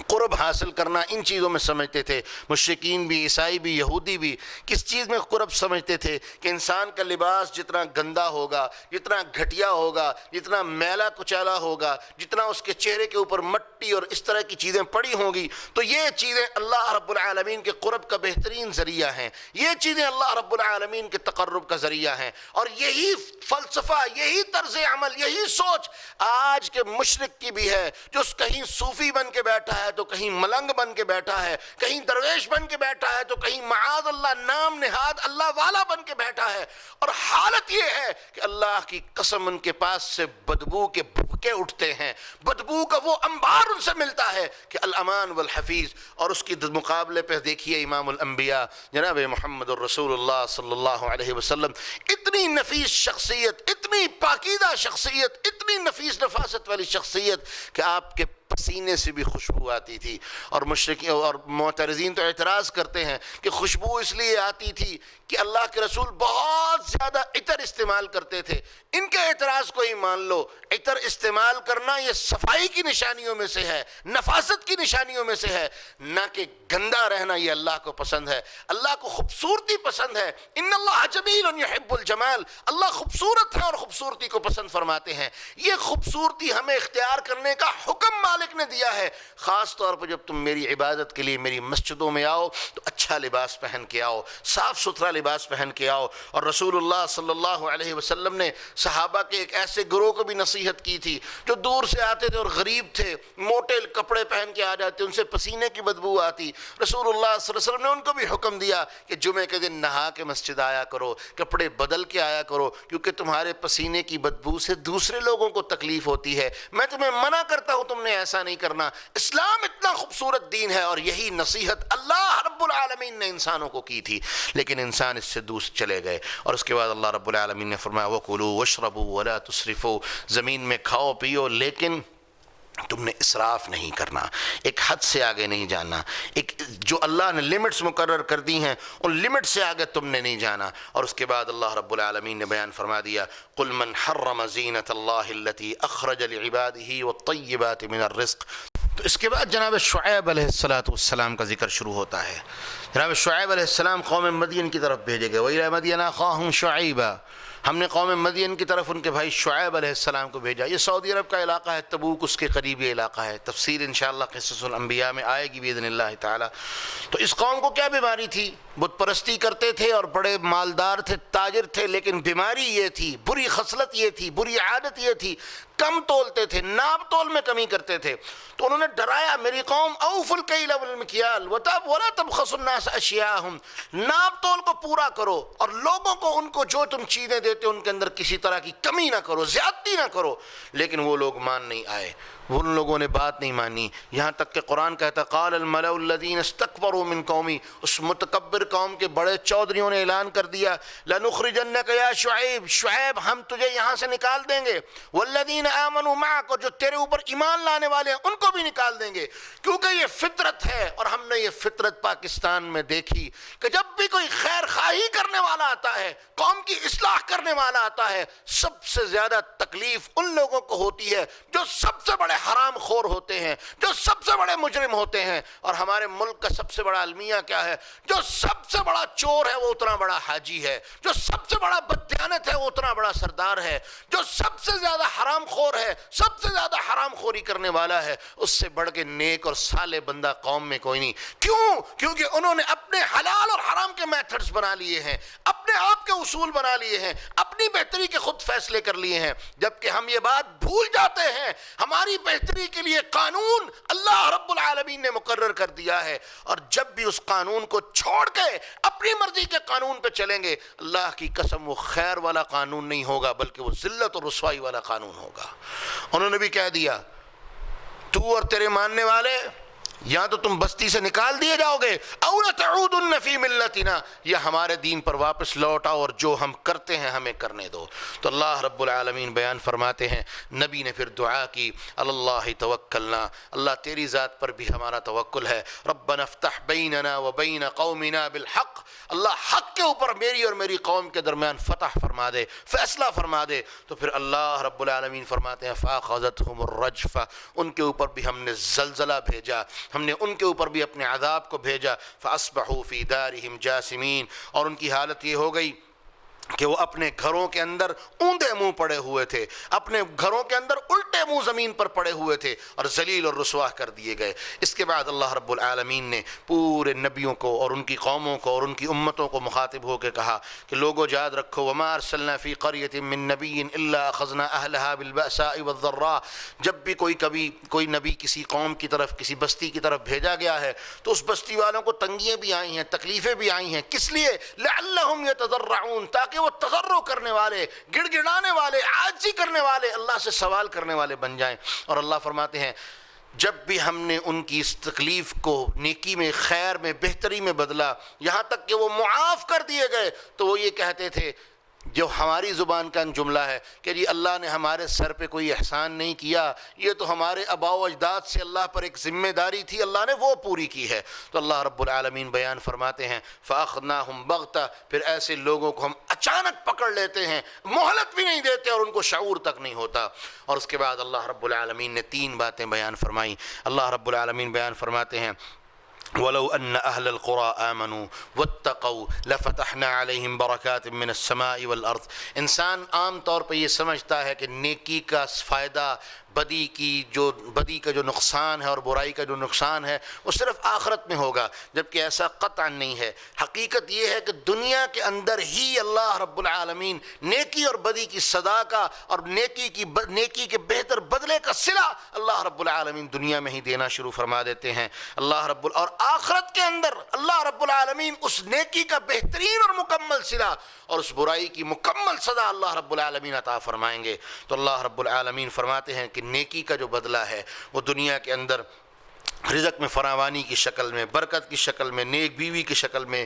قرب حاصل کرنا ان چیزوں میں سمجھتے تھے۔ مشرکین بھی، عیسائی بھی، یہودی بھی کس چیز میں قرب سمجھتے تھے کہ انسان کا لباس جتنا گندا ہوگا، جتنا گھٹیا ہوگا، جتنا میلا کچیلا ہوگا، جتنا اس کے چہرے کے اوپر مٹی اور اس طرح کی چیزیں پڑی ہوں گی، تو یہ چیزیں اللہ رب العالمین کے قرب کا بہترین ذریعہ ہیں، یہ چیزیں اللہ رب العالمین کے تقرب کا ذریعہ ہیں۔ اور یہی فلسفہ، یہی طرز عمل، یہی سوچ آج کے مشرک کی بھی ہے، جو کہیں صوفی بن کے بیٹھا ہے تو کہیں ملنگ بن کے بیٹھا ہے، کہیں درویش بن کے بیٹھا ہے تو کہیں معاذ اللہ نام نہاد اللہ والا بن کے بیٹھا ہے، اور حالت یہ ہے کہ اللہ کی قسم ان کے پاس سے بدبو کے بھوکے اٹھتے ہیں، بدبو کا وہ انبار ان سے ملتا ہے کہ الامان والحفیظ۔ اور اس کی مقابلے پہ دیکھیے امام الانبیاء جناب محمد الرسول اللہ صلی اللہ علیہ وسلم، اتنی نفیس شخصیت، اتنی پاکیزہ شخصیت، اتنی نفیس نفاست والی شخصیت کہ آپ کے پسینے سے بھی خوشبو آتی تھی۔ اور مشرکین اور معترضین تو اعتراض کرتے ہیں کہ خوشبو اس لیے آتی تھی کہ اللہ کے رسول بہت زیادہ عطر استعمال کرتے تھے۔ ان کے اعتراض کو ہی مان لو، عطر استعمال کرنا یہ صفائی کی نشانیوں میں سے ہے، نفاست کی نشانیوں میں سے ہے، نہ کہ گندا رہنا یہ اللہ کو پسند ہے۔ اللہ کو خوبصورتی پسند ہے، ان اللہ جمیل یحب الجمال، اللہ خوبصورت ہے اور خوبصورت خوبصورتی کو پسند فرماتے ہیں. یہ خوبصورتی ہمیں اختیار کرنے کا حکم مالک نے دیا ہے. خاص طور پر جب تم میری عبادت کے لیے میری مسجدوں میں آؤ تو اچھا لباس پہن کے آؤ, صاف ستھرا لباس پہن کے آؤ. اور رسول اللہ صلی اللہ علیہ وسلم نے صحابہ کے ایک ایسے گروہ کو بھی نصیحت کی تھی جو دور سے آتے تھے اور غریب تھے, موٹے کپڑے پہن کے آ جاتے, ان سے پسینے کی بدبو آتی. رسول اللہ صلی اللہ علیہ وسلم نے ان کو بھی حکم دیا کہ جمعے کے دن نہا کے مسجد آیا کرو, کپڑے بدل کے آیا کرو, کیونکہ تمہارے پسینے کی بدبو سے دوسرے لوگوں کو تکلیف ہوتی ہے. میں تمہیں منع کرتا ہوں تم نے ایسا نہیں کرنا. اسلام اتنا خوبصورت دین ہے, اور یہی نصیحت اللہ رب العالمین نے انسانوں کو کی تھی, لیکن انسان اس سے دور چلے گئے. اور اس کے بعد اللہ رب العالمین نے فرمایا وَكُلُوا وَاشْرَبُوا وَلَا تُسْرِفُوا, زمین میں کھاؤ پیو لیکن تم نے اسراف نہیں کرنا, ایک حد سے آگے نہیں جانا. ایک جو اللہ نے لمٹس مقرر کر دی ہیں ان لمٹ سے آگے تم نے نہیں جانا. اور اس کے بعد اللہ رب العالمین نے بیان فرما دیا قُلْ مَنْ حَرَّمَ زِينَةَ اللَّهِ الَّتِي أَخْرَجَ لِعِبَادِهِ وَالطَّيِّبَاتِ مِنَ الرِّزْقِ. تو اس کے بعد جناب شعیب علیہ السلام کا ذکر شروع ہوتا ہے. جناب شعیب علیہ السلام قوم مدین کی طرف بھیجے گئے. وَإِلَىٰ مَدْيَنَ أَخَاهُمْ شُعَيْبًا, ہم نے قوم مدین کی طرف ان کے بھائی شعیب علیہ السلام کو بھیجا. یہ سعودی عرب کا علاقہ ہے, تبوک اس کے قریبی علاقہ ہے. تفسیر انشاءاللہ قصص الانبیاء میں آئے گی باذن اللہ تعالی. تو اس قوم کو کیا بیماری تھی؟ بت پرستی کرتے تھے اور بڑے مالدار تھے, تاجر تھے, لیکن بیماری یہ تھی, بری خصلت یہ تھی, بری عادت یہ تھی, کم تولتے تھے, ناپ تول میں کمی کرتے تھے. تو انہوں نے ڈرایا میری قوم اوفوا الکیل والمکیال ولا تبخسوا الناس اشیاءہم, ناپ تول کو پورا کرو اور لوگوں کو ان کو جو تم چیزیں دیتے ان کے اندر کسی طرح کی کمی نہ کرو, زیادتی نہ کرو. لیکن وہ لوگ مان نہیں آئے, ان لوگوں نے بات نہیں مانی. یہاں تک کہ قرآن کہتا قال الملأ الذین استکبروا من قومی, اس متکبر قوم کے بڑے چودھریوں نے اعلان کر دیا لنخرجنک یا شعیب, شعیب ہم تجھے یہاں سے نکال دیں گے, والذین آمنوا معک, جو تیرے اوپر ایمان لانے والے ہیں ان کو بھی نکال دیں گے. کیونکہ یہ فطرت ہے, اور ہم نے یہ فطرت پاکستان میں دیکھی کہ جب بھی کوئی خیر خواہی کرنے والا آتا ہے, قوم کی اصلاح کرنے والا آتا ہے, سب سے زیادہ تکلیف ان لوگوں کو ہوتی ہے جو سب سے بڑے حرام خور ہوتے ہیں, جو سب سے بڑے مجرم ہوتے ہیں. اور ہمارے ملک کا سب سے بڑا المیہ کیا ہے؟ جو سب سے بڑا چور ہے وہ اتنا بڑا حاجی ہے, جو سب سے بڑا بددیانت ہے وہ اتنا بڑا سردار ہے, جو سب سے زیادہ حرام خور ہے, سب سے زیادہ حرام خوری کرنے والا ہے, اس سے بڑھ کے نیک اور صالح بندہ قوم میں کوئی نہیں. کیوں؟ کیونکہ انہوں نے اپنے حلال اور حرام کے میتھڈز بنا لیے ہیں, اپنے آپ کے اصول بنا لیے ہیں, اپنی بہتری کے خود فیصلے کر لیے ہیں. جبکہ ہم یہ بات بھول جاتے ہیں ہماری بہتری کے لیے قانون اللہ رب العالمین نے مقرر کر دیا ہے, اور جب بھی اس قانون کو چھوڑ کے اپنی مرضی کے قانون پہ چلیں گے, اللہ کی قسم وہ خیر والا قانون نہیں ہوگا بلکہ وہ ذلت اور رسوائی والا قانون ہوگا. انہوں نے بھی کہہ دیا تو اور تیرے ماننے والے یا تو تم بستی سے نکال دیے جاؤ گے او لتعودن فی ملتنا, یا ہمارے دین پر واپس لوٹ آؤ اور جو ہم کرتے ہیں ہمیں کرنے دو. تو اللہ رب العالمین بیان فرماتے ہیں, نبی نے پھر دعا کی اللہ توکلنا, اللہ تیری ذات پر بھی ہمارا توکل ہے. ربنا افتح بیننا وبین قومنا بالحق, اللہ حق کے اوپر میری اور میری قوم کے درمیان فتح فرما دے, فیصلہ فرما دے. تو پھر اللہ رب العالمین فرماتے ہیں فاخذتهم الرجفہ, ان کے اوپر بھی ہم نے زلزلہ بھیجا, ہم نے ان کے اوپر بھی اپنے عذاب کو بھیجا. فاصبحوا فی دارہم جاسمین, اور ان کی حالت یہ ہو گئی کہ وہ اپنے گھروں کے اندر اوندے منہ پڑے ہوئے تھے, اپنے گھروں کے اندر الٹے منہ زمین پر پڑے ہوئے تھے اور ذلیل اور رسوا کر دیے گئے. اس کے بعد اللہ رب العالمین نے پورے نبیوں کو اور ان کی قوموں کو اور ان کی امتوں کو مخاطب ہو کے کہا کہ لوگوں یاد رکھو وما ارسلنا فی قریۃ من نبی الا اخذنا اہلها بالبأساء والضراء, جب بھی کوئی نبی کسی قوم کی طرف کسی بستی کی طرف بھیجا گیا ہے تو اس بستی والوں کو تنگیاں بھی آئی ہیں, تکلیفیں بھی آئی ہیں. کس لیے؟ لعلہم یتضرعون, تاکہ وہ تضرع کرنے والے, گڑ گڑانے والے, عاجزی کرنے والے, اللہ سے سوال کرنے والے بن جائیں. اور اللہ فرماتے ہیں جب بھی ہم نے ان کی اس تکلیف کو نیکی میں, خیر میں, بہتری میں بدلا, یہاں تک کہ وہ معاف کر دیے گئے, تو وہ یہ کہتے تھے جو ہماری زبان کا جملہ ہے کہ جی اللہ نے ہمارے سر پہ کوئی احسان نہیں کیا, یہ تو ہمارے آباء و اجداد سے اللہ پر ایک ذمہ داری تھی, اللہ نے وہ پوری کی ہے. تو اللہ رب العالمین بیان فرماتے ہیں فَأَخْذْنَاهُمْ بَغْتَةً, پھر ایسے لوگوں کو ہم اچانک پکڑ لیتے ہیں, مہلت بھی نہیں دیتے اور ان کو شعور تک نہیں ہوتا. اور اس کے بعد اللہ رب العالمین نے 3 باتیں بیان فرمائیں. اللہ رب العالمین بیان فرماتے ہیں وَلَوْ أَنَّ أَهْلَ الْقُرَىٰ آمَنُوا وَاتَّقَوْا لَفَتَحْنَا عَلَيْهِمْ بَرَكَاتٍ مِّنَ السَّمَاءِ وَالْأَرْضِ۔ انسان عام طور پہ یہ سمجھتا ہے کہ نیکی کا فائدہ بدی کا جو نقصان ہے اور برائی کا جو نقصان ہے وہ صرف آخرت میں ہوگا، جبکہ ایسا قطعا نہیں ہے۔ حقیقت یہ ہے کہ دنیا کے اندر ہی اللہ رب العالمین نیکی اور بدی کی سزا کا اور نیکی کے بہتر بدلے کا صلہ اللہ رب العالمین دنیا میں ہی دینا شروع فرما دیتے ہیں۔ اور آخرت کے اندر اللہ رب العالمین اس نیکی کا بہترین اور مکمل صلہ اور اس برائی کی مکمل سزا اللہ رب العالمین عطا فرمائیں گے۔ تو اللہ رب العالمین فرماتے ہیں کہ نیکی کا جو بدلہ ہے وہ دنیا کے اندر رزق میں فراوانی کی شکل میں، برکت کی شکل میں، نیک بیوی کی شکل میں،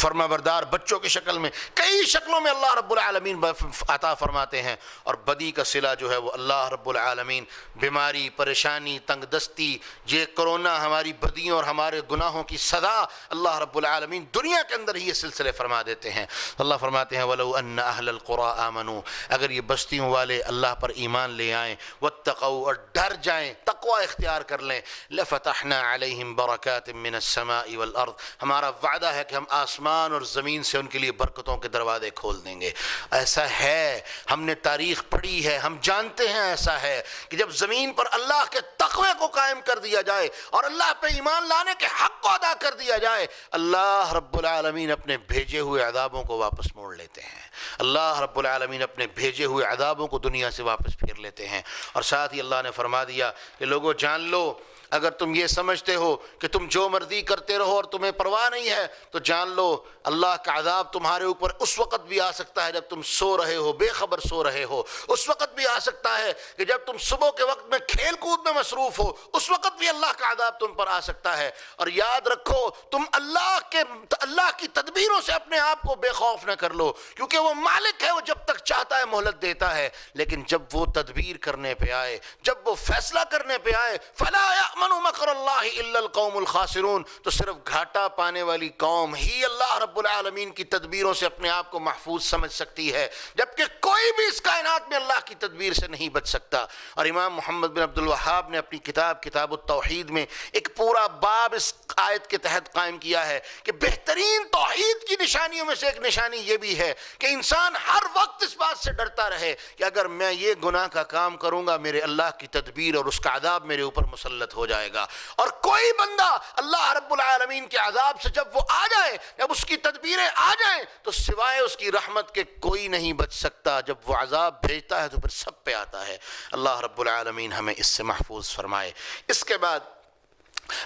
فرما بردار بچوں کی شکل میں، کئی شکلوں میں اللہ رب العالمین عطا فرماتے ہیں۔ اور بدی کا صلہ جو ہے وہ اللہ رب العالمین بیماری، پریشانی، تنگ دستی، یہ کرونا ہماری بدیوں اور ہمارے گناہوں کی سزا اللہ رب العالمین دنیا کے اندر ہی یہ سلسلے فرما دیتے ہیں۔ اللہ فرماتے ہیں وَلَوْ أَنَّ أَهْلَ الْقُرَىٰ آمَنُوا، اگر یہ بستیوں والے اللہ پر ایمان لے آئیں، وَاتَّقَوْا، اور ڈر جائیں، تقوی اختیار کر لیں، لَفَتَحْنَا عَلَيْهِمْ بَرَكَاتٍ مِّنَ السَّمَاءِ وَالْأَرْضِ، ہمارا وعدہ ہے کہ ہم آسمان اور زمین سے ان کے لیے برکتوں کے دروازے کھول دیں گے۔ ایسا ہے، ہم نے تاریخ پڑھی ہے، ہم جانتے ہیں ایسا ہے کہ جب زمین پر اللہ کے تقوی کو قائم کر دیا جائے اور اللہ پہ ایمان لانے کے حق کو ادا کر دیا جائے، اللہ رب العالمین اپنے بھیجے ہوئے عذابوں کو واپس موڑ لیتے ہیں۔ اللہ رب العالمین اپنے بھیجے ہوئے عذابوں کو دنیا سے واپس پھیر لیتے ہیں۔ اور ساتھ ہی اللہ نے فرما دیا کہ لوگوں جان لو، اگر تم یہ سمجھتے ہو کہ تم جو مرضی کرتے رہو اور تمہیں پرواہ نہیں ہے تو جان لو اللہ کا عذاب تمہارے اوپر اس وقت بھی آ سکتا ہے جب تم سو رہے ہو، بے خبر سو رہے ہو، اس وقت بھی آ سکتا ہے کہ جب تم صبح کے وقت میں کھیل کود میں مصروف ہو، اس وقت بھی اللہ کا عذاب تم پر آ سکتا ہے۔ اور یاد رکھو، تم اللہ کی تدبیروں سے اپنے آپ کو بے خوف نہ کر لو، کیونکہ وہ مالک ہے، وہ جب تک چاہتا ہے مہلت دیتا ہے، لیکن جب وہ تدبیر کرنے پہ آئے، جب وہ فیصلہ کرنے پہ آئے، فلا یأمن مکر اللہ الا القوم الخاسرون، تو صرف گھاٹا پانے والی قوم ہی اللہ رب العالمین کی تدبیروں سے اپنے آپ کو محفوظ سمجھ سکتی ہے، جبکہ کوئی بھی اس کائنات میں اللہ کی تدبیر سے نہیں بچ سکتا۔ اور امام محمد بن عبد الوہاب نے اپنی کتاب التوحید میں ایک پورا باب اس آیت کے تحت قائم کیا ہے کہ بہترین توحید کی نشانیوں میں سے ایک نشانی یہ بھی ہے کہ انسان ہر وقت اس بات سے ڈرتا رہے کہ اگر میں یہ گناہ کا کام کروں گا، میرے اللہ کی تدبیر اور اس کا عذاب میرے اوپر مسلط ہو جائے گا۔ اور کوئی بندہ اللہ رب العالمین کے عذاب سے جب وہ آ جائے، جب اس کی تدبیریں آ جائیں، تو سوائے اس کی رحمت کے کوئی نہیں بچ سکتا۔ جب وہ عذاب بھیجتا ہے تو پھر سب پہ آتا ہے۔ اللہ رب العالمین ہمیں اس سے محفوظ فرمائے۔ اس کے بعد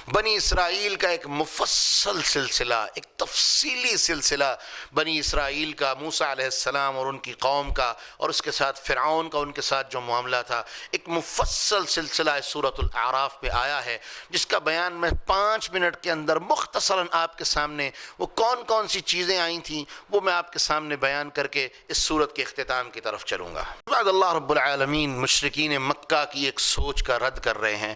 بنی اسرائیل کا ایک مفصل سلسلہ، ایک تفصیلی سلسلہ بنی اسرائیل کا، موسیٰ علیہ السلام اور ان کی قوم کا، اور اس کے ساتھ فرعون کا ان کے ساتھ جو معاملہ تھا، ایک مفصل سلسلہ اس سورۃ الاعراف پہ آیا ہے، جس کا بیان میں 5 منٹ کے اندر مختصراً آپ کے سامنے وہ کون کون سی چیزیں آئی تھیں وہ میں آپ کے سامنے بیان کر کے اس سورت کے اختتام کی طرف چلوں گا۔ بعد اللہ رب العالمین مشرکین مکہ کی ایک سوچ کا رد کر رہے ہیں۔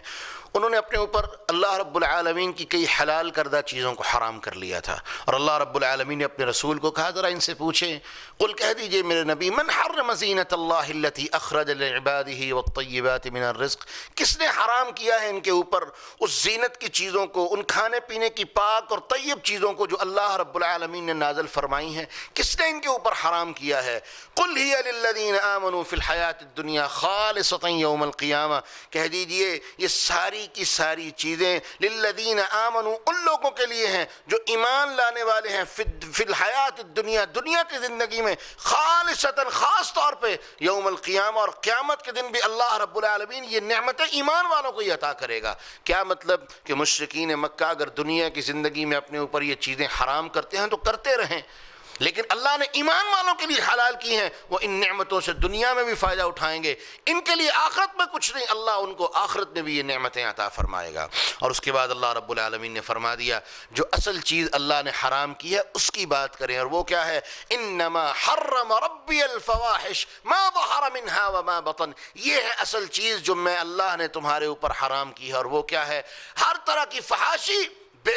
انہوں نے اپنے اوپر اللہ رب العالمین کی کئی حلال کردہ چیزوں کو حرام کر لیا تھا، اور اللہ رب العالمین نے اپنے رسول کو کہا ذرا ان سے پوچھیں، قل کہہ دیجئے میرے نبی، من حرم زینت اللہ التی اخرج لعبادہ والطیبات من الرزق، کس نے حرام کیا ہے ان کے اوپر اس زینت کی چیزوں کو، ان کھانے پینے کی پاک اور طیب چیزوں کو جو اللہ رب العالمین نے نازل فرمائی ہیں، کس نے ان کے اوپر حرام کیا ہے؟ قل ہی للذین آمنوا فی الحیات الدنیا خالصۃ یوم القیامہ، کہہ دیجئے یہ ساری کی ساری چیزیں للذین آمنوا ان لوگوں کے لیے ہیں جو ایمان لانے والے ہیں، فی الحیات الدنیا، دنیا کی زندگی میں، خالصتاً خاص طور پہ یوم القیامہ، اور قیامت کے دن بھی اللہ رب العالمین یہ نعمتیں ایمان والوں کو ہی عطا کرے گا۔ کیا مطلب کہ مشرکین مکہ اگر دنیا کی زندگی میں اپنے اوپر یہ چیزیں حرام کرتے ہیں تو کرتے رہیں، لیکن اللہ نے ایمان والوں کے لیے حلال کی ہیں، وہ ان نعمتوں سے دنیا میں بھی فائدہ اٹھائیں گے، ان کے لیے آخرت میں کچھ نہیں، اللہ ان کو آخرت میں بھی یہ نعمتیں عطا فرمائے گا۔ اور اس کے بعد اللہ رب العالمین نے فرما دیا جو اصل چیز اللہ نے حرام کی ہے اس کی بات کریں، اور وہ کیا ہے؟ انما حرم ربی الفواحش ما ظہر منہا وما بطن، یہ ہے اصل چیز جو میں اللہ نے تمہارے اوپر حرام کی ہے، اور وہ کیا ہے؟ ہر طرح کی فحاشی، بے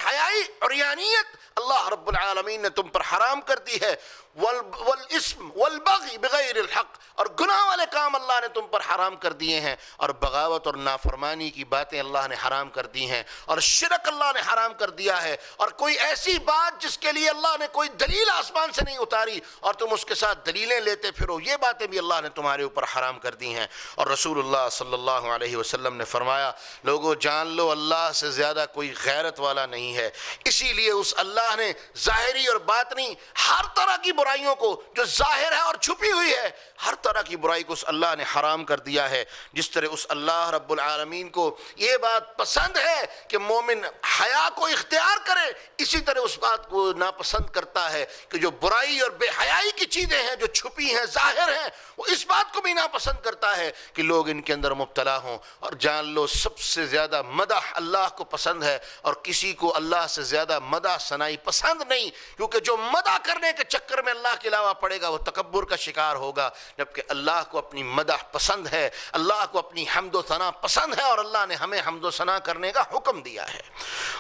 حیائی، عریانیت اللہ رب العالمین نے تم پر حرام کر دی ہے، والاسم والبغی بغیر الحق، اور گناہ والے کام اللہ نے تم پر حرام کر دیے ہیں، اور بغاوت اور نافرمانی کی باتیں اللہ نے حرام کر دی ہیں، اور شرک اللہ نے حرام کر دیا ہے، اور کوئی ایسی بات جس کے لیے اللہ نے کوئی دلیل آسمان سے نہیں اتاری اور تم اس کے ساتھ دلیلیں لیتے پھرو، یہ باتیں بھی اللہ نے تمہارے اوپر حرام کر دی ہیں۔ اور رسول اللہ صلی اللہ علیہ وسلم نے فرمایا، لوگوں جان لو اللہ سے زیادہ کوئی غیرت والا نہیں ہے، اسی لیے اس اللہ نے ظاہری اور باطنی ہر طرح کی برائیوں کو جو ظاہر ہے اور چھپی ہوئی ہے، ہر طرح کی برائی کو اس اللہ نے حرام کر دیا ہے۔ جس طرح اس اللہ رب العالمین کو یہ بات پسند ہے کہ مومن حیا کو اختیار کرے، اسی طرح اس بات کو ناپسند کرتا ہے کہ جو برائی اور بے حیائی کی چیزیں ہیں جو چھپی ہیں ظاہر ہیں، وہ اس بات کو بھی ناپسند کرتا ہے کہ لوگ ان کے اندر مبتلا ہوں۔ اور جان لو سب سے زیادہ مدح اللہ کو پسند ہے، اور کسی کو اللہ سے زیادہ مدح ثنائی پسند نہیں، کیونکہ جو مدح کرنے کے چکر میں اللہ کے علاوہ پڑے گا وہ تکبر کا شکار ہوگا، جبکہ اللہ کو اپنی مدح پسند ہے، اللہ کو اپنی حمد و ثنا پسند ہے، اور اللہ نے ہمیں حمد و ثنا کرنے کا حکم دیا ہے۔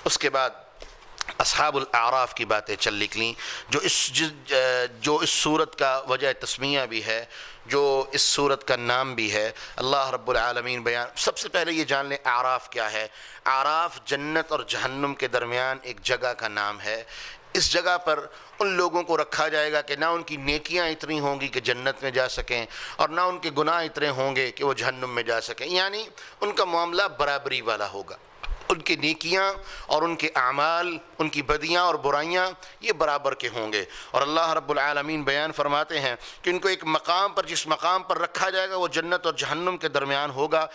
اس کے بعد اصحاب الاعراف کی باتیں چل نکلیں، جو اس صورت کا وجہ تسمیہ بھی ہے، جو اس صورت کا نام بھی ہے۔ اللہ رب العالمین بیان، سب سے پہلے یہ جان لیں اعراف کیا ہے۔ اعراف جنت اور جہنم کے درمیان ایک جگہ کا نام ہے۔ اس جگہ پر ان لوگوں کو رکھا جائے گا کہ نہ ان کی نیکیاں اتنی ہوں گی کہ جنت میں جا سکیں، اور نہ ان کے گناہ اتنے ہوں گے کہ وہ جہنم میں جا سکیں، یعنی ان کا معاملہ برابری والا ہوگا۔ ان کی نیکیاں اور ان کے اعمال، ان کی بدیاں اور برائیاں یہ برابر کے ہوں گے۔ اور اللہ رب العالمین بیان فرماتے ہیں کہ ان کو ایک مقام پر، جس مقام پر رکھا جائے گا وہ جنت اور جہنم کے درمیان ہوگا،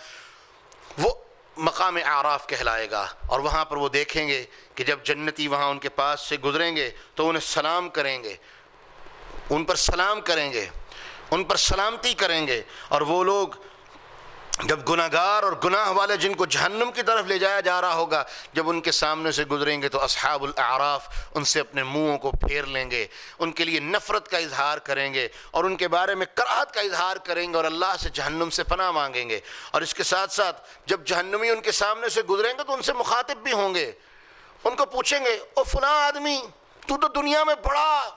وہ مقام اعراف کہلائے گا۔ اور وہاں پر وہ دیکھیں گے کہ جب جنتی وہاں ان کے پاس سے گزریں گے تو انہیں سلام کریں گے، ان پر سلام کریں گے، ان پر سلامتی کریں گے۔ اور وہ لوگ جب گناہگار اور گناہ والے جن کو جہنم کی طرف لے جایا جا رہا ہوگا، جب ان کے سامنے سے گزریں گے تو اصحاب الاعراف ان سے اپنے منہوں کو پھیر لیں گے، ان کے لیے نفرت کا اظہار کریں گے، اور ان کے بارے میں کراہت کا اظہار کریں گے، اور اللہ سے جہنم سے پناہ مانگیں گے۔ اور اس کے ساتھ ساتھ جب جہنمی ان کے سامنے سے گزریں گے تو ان سے مخاطب بھی ہوں گے، ان کو پوچھیں گے، او فلاں آدمی، تو دنیا میں بڑا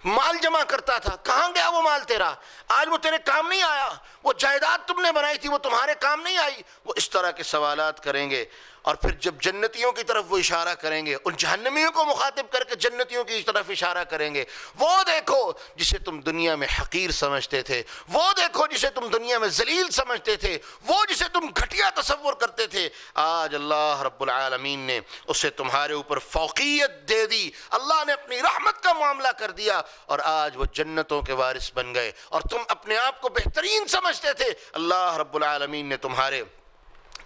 مال جمع کرتا تھا، کہاں گیا وہ مال تیرا؟ آج وہ تیرے کام نہیں آیا، وہ جائیداد تم نے بنائی تھی وہ تمہارے کام نہیں آئی۔ وہ اس طرح کے سوالات کریں گے۔ اور پھر جب جنتیوں کی طرف وہ اشارہ کریں گے، ان جہنمیوں کو مخاطب کر کے جنتیوں کی طرف اشارہ کریں گے، وہ دیکھو جسے تم دنیا میں حقیر سمجھتے تھے، وہ دیکھو جسے تم دنیا میں ذلیل سمجھتے تھے، وہ جسے تم گھٹیا تصور کرتے تھے، آج اللہ رب العالمین نے اسے تمہارے اوپر فوقیت دے دی، اللہ نے اپنی رحمت کا معاملہ کر دیا، اور آج وہ جنتوں کے وارث بن گئے، اور تم اپنے آپ کو بہترین سمجھتے تھے، اللہ رب العالمین نے تمہارے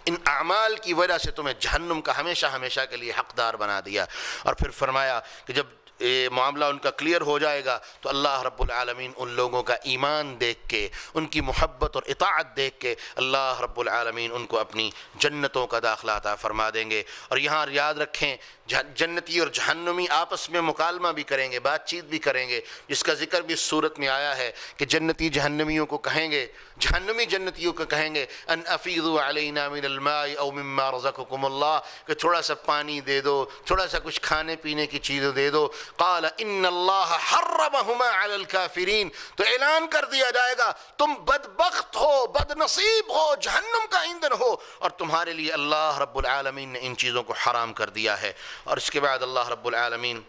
ان اعمال کی وجہ سے تمہیں جہنم کا ہمیشہ ہمیشہ کے لیے حقدار بنا دیا۔ اور پھر فرمایا کہ جب یہ معاملہ ان کا کلیئر ہو جائے گا تو اللہ رب العالمین ان لوگوں کا ایمان دیکھ کے، ان کی محبت اور اطاعت دیکھ کے اللہ رب العالمین ان کو اپنی جنتوں کا داخلہ عطا فرما دیں گے۔ اور یہاں یاد رکھیں جنتی اور جہنمی آپس میں مکالمہ بھی کریں گے، بات چیت بھی کریں گے، جس کا ذکر بھی اس صورت میں آیا ہے کہ جنتی جہنمیوں کو کہیں گے، جہنمی جنتیوں کو کہیں گے ان افیضوا علینا من الماء او مما رزقکم اللہ، کہ تھوڑا سا پانی دے دو، تھوڑا سا کچھ کھانے پینے کی چیزیں دے دو۔ قال ان اللہ حرمہما علی الکافرین، تو اعلان کر دیا جائے گا تم بدبخت ہو، بد نصیب ہو، جہنم کا ایندھن ہو، اور تمہارے لیے اللہ رب العالمین نے ان چیزوں کو حرام کر دیا ہے۔ اور اس کے بعد اللہ رب العالمین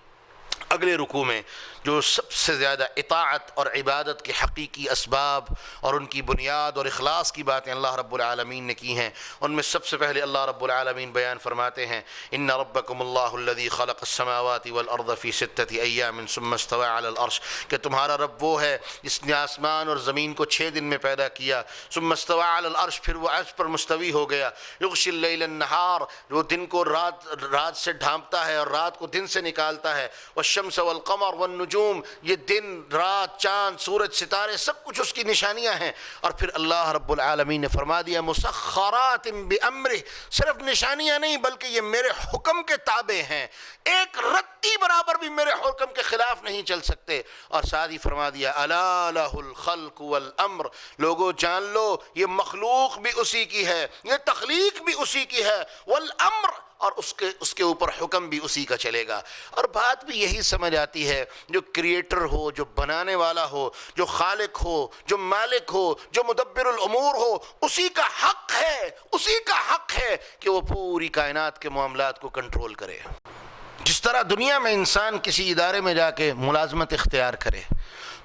اگلے رکوع میں جو سب سے زیادہ اطاعت اور عبادت کے حقیقی اسباب اور ان کی بنیاد اور اخلاص کی باتیں اللہ رب العالمین نے کی ہیں، ان میں سب سے پہلے اللہ رب العالمین بیان فرماتے ہیں ان ربکم اللہ الذی خلق السماوات والارض فی 6 ایام ثم استوى علی العرش، کہ تمہارا رب وہ ہے جس نے آسمان اور زمین کو 6 دن میں پیدا کیا، ثم استوى علی العرش، پھر وہ عرش پر مستوی ہو گیا، یغشی اللیل النہار، وہ دن کو رات سے ڈھانپتا ہے اور رات کو دن سے نکالتا ہے، والشمس والقمر والنجوم، یہ دن رات چاند سورج ستارے سب کچھ اس کی نشانیاں ہیں۔ اور پھر اللہ رب العالمین نے فرما دیا مسخرات بامرہ، صرف نشانیاں نہیں بلکہ یہ میرے حکم کے تابع ہیں، ایک رتی برابر بھی میرے حکم کے خلاف نہیں چل سکتے۔ اور ساتھ ہی فرما دیا الا لہ الخلق والامر، لوگوں جان لو یہ مخلوق بھی اسی کی ہے، یہ تخلیق بھی اسی کی ہے، والامر، اور اس کے اوپر حکم بھی اسی کا چلے گا۔ اور بات بھی یہی سمجھ آتی ہے، جو کریٹر ہو، جو بنانے والا ہو، جو خالق ہو، جو مالک ہو، جو مدبر الامور ہو، اسی کا حق ہے کہ وہ پوری کائنات کے معاملات کو کنٹرول کرے۔ جس طرح دنیا میں انسان کسی ادارے میں جا کے ملازمت اختیار کرے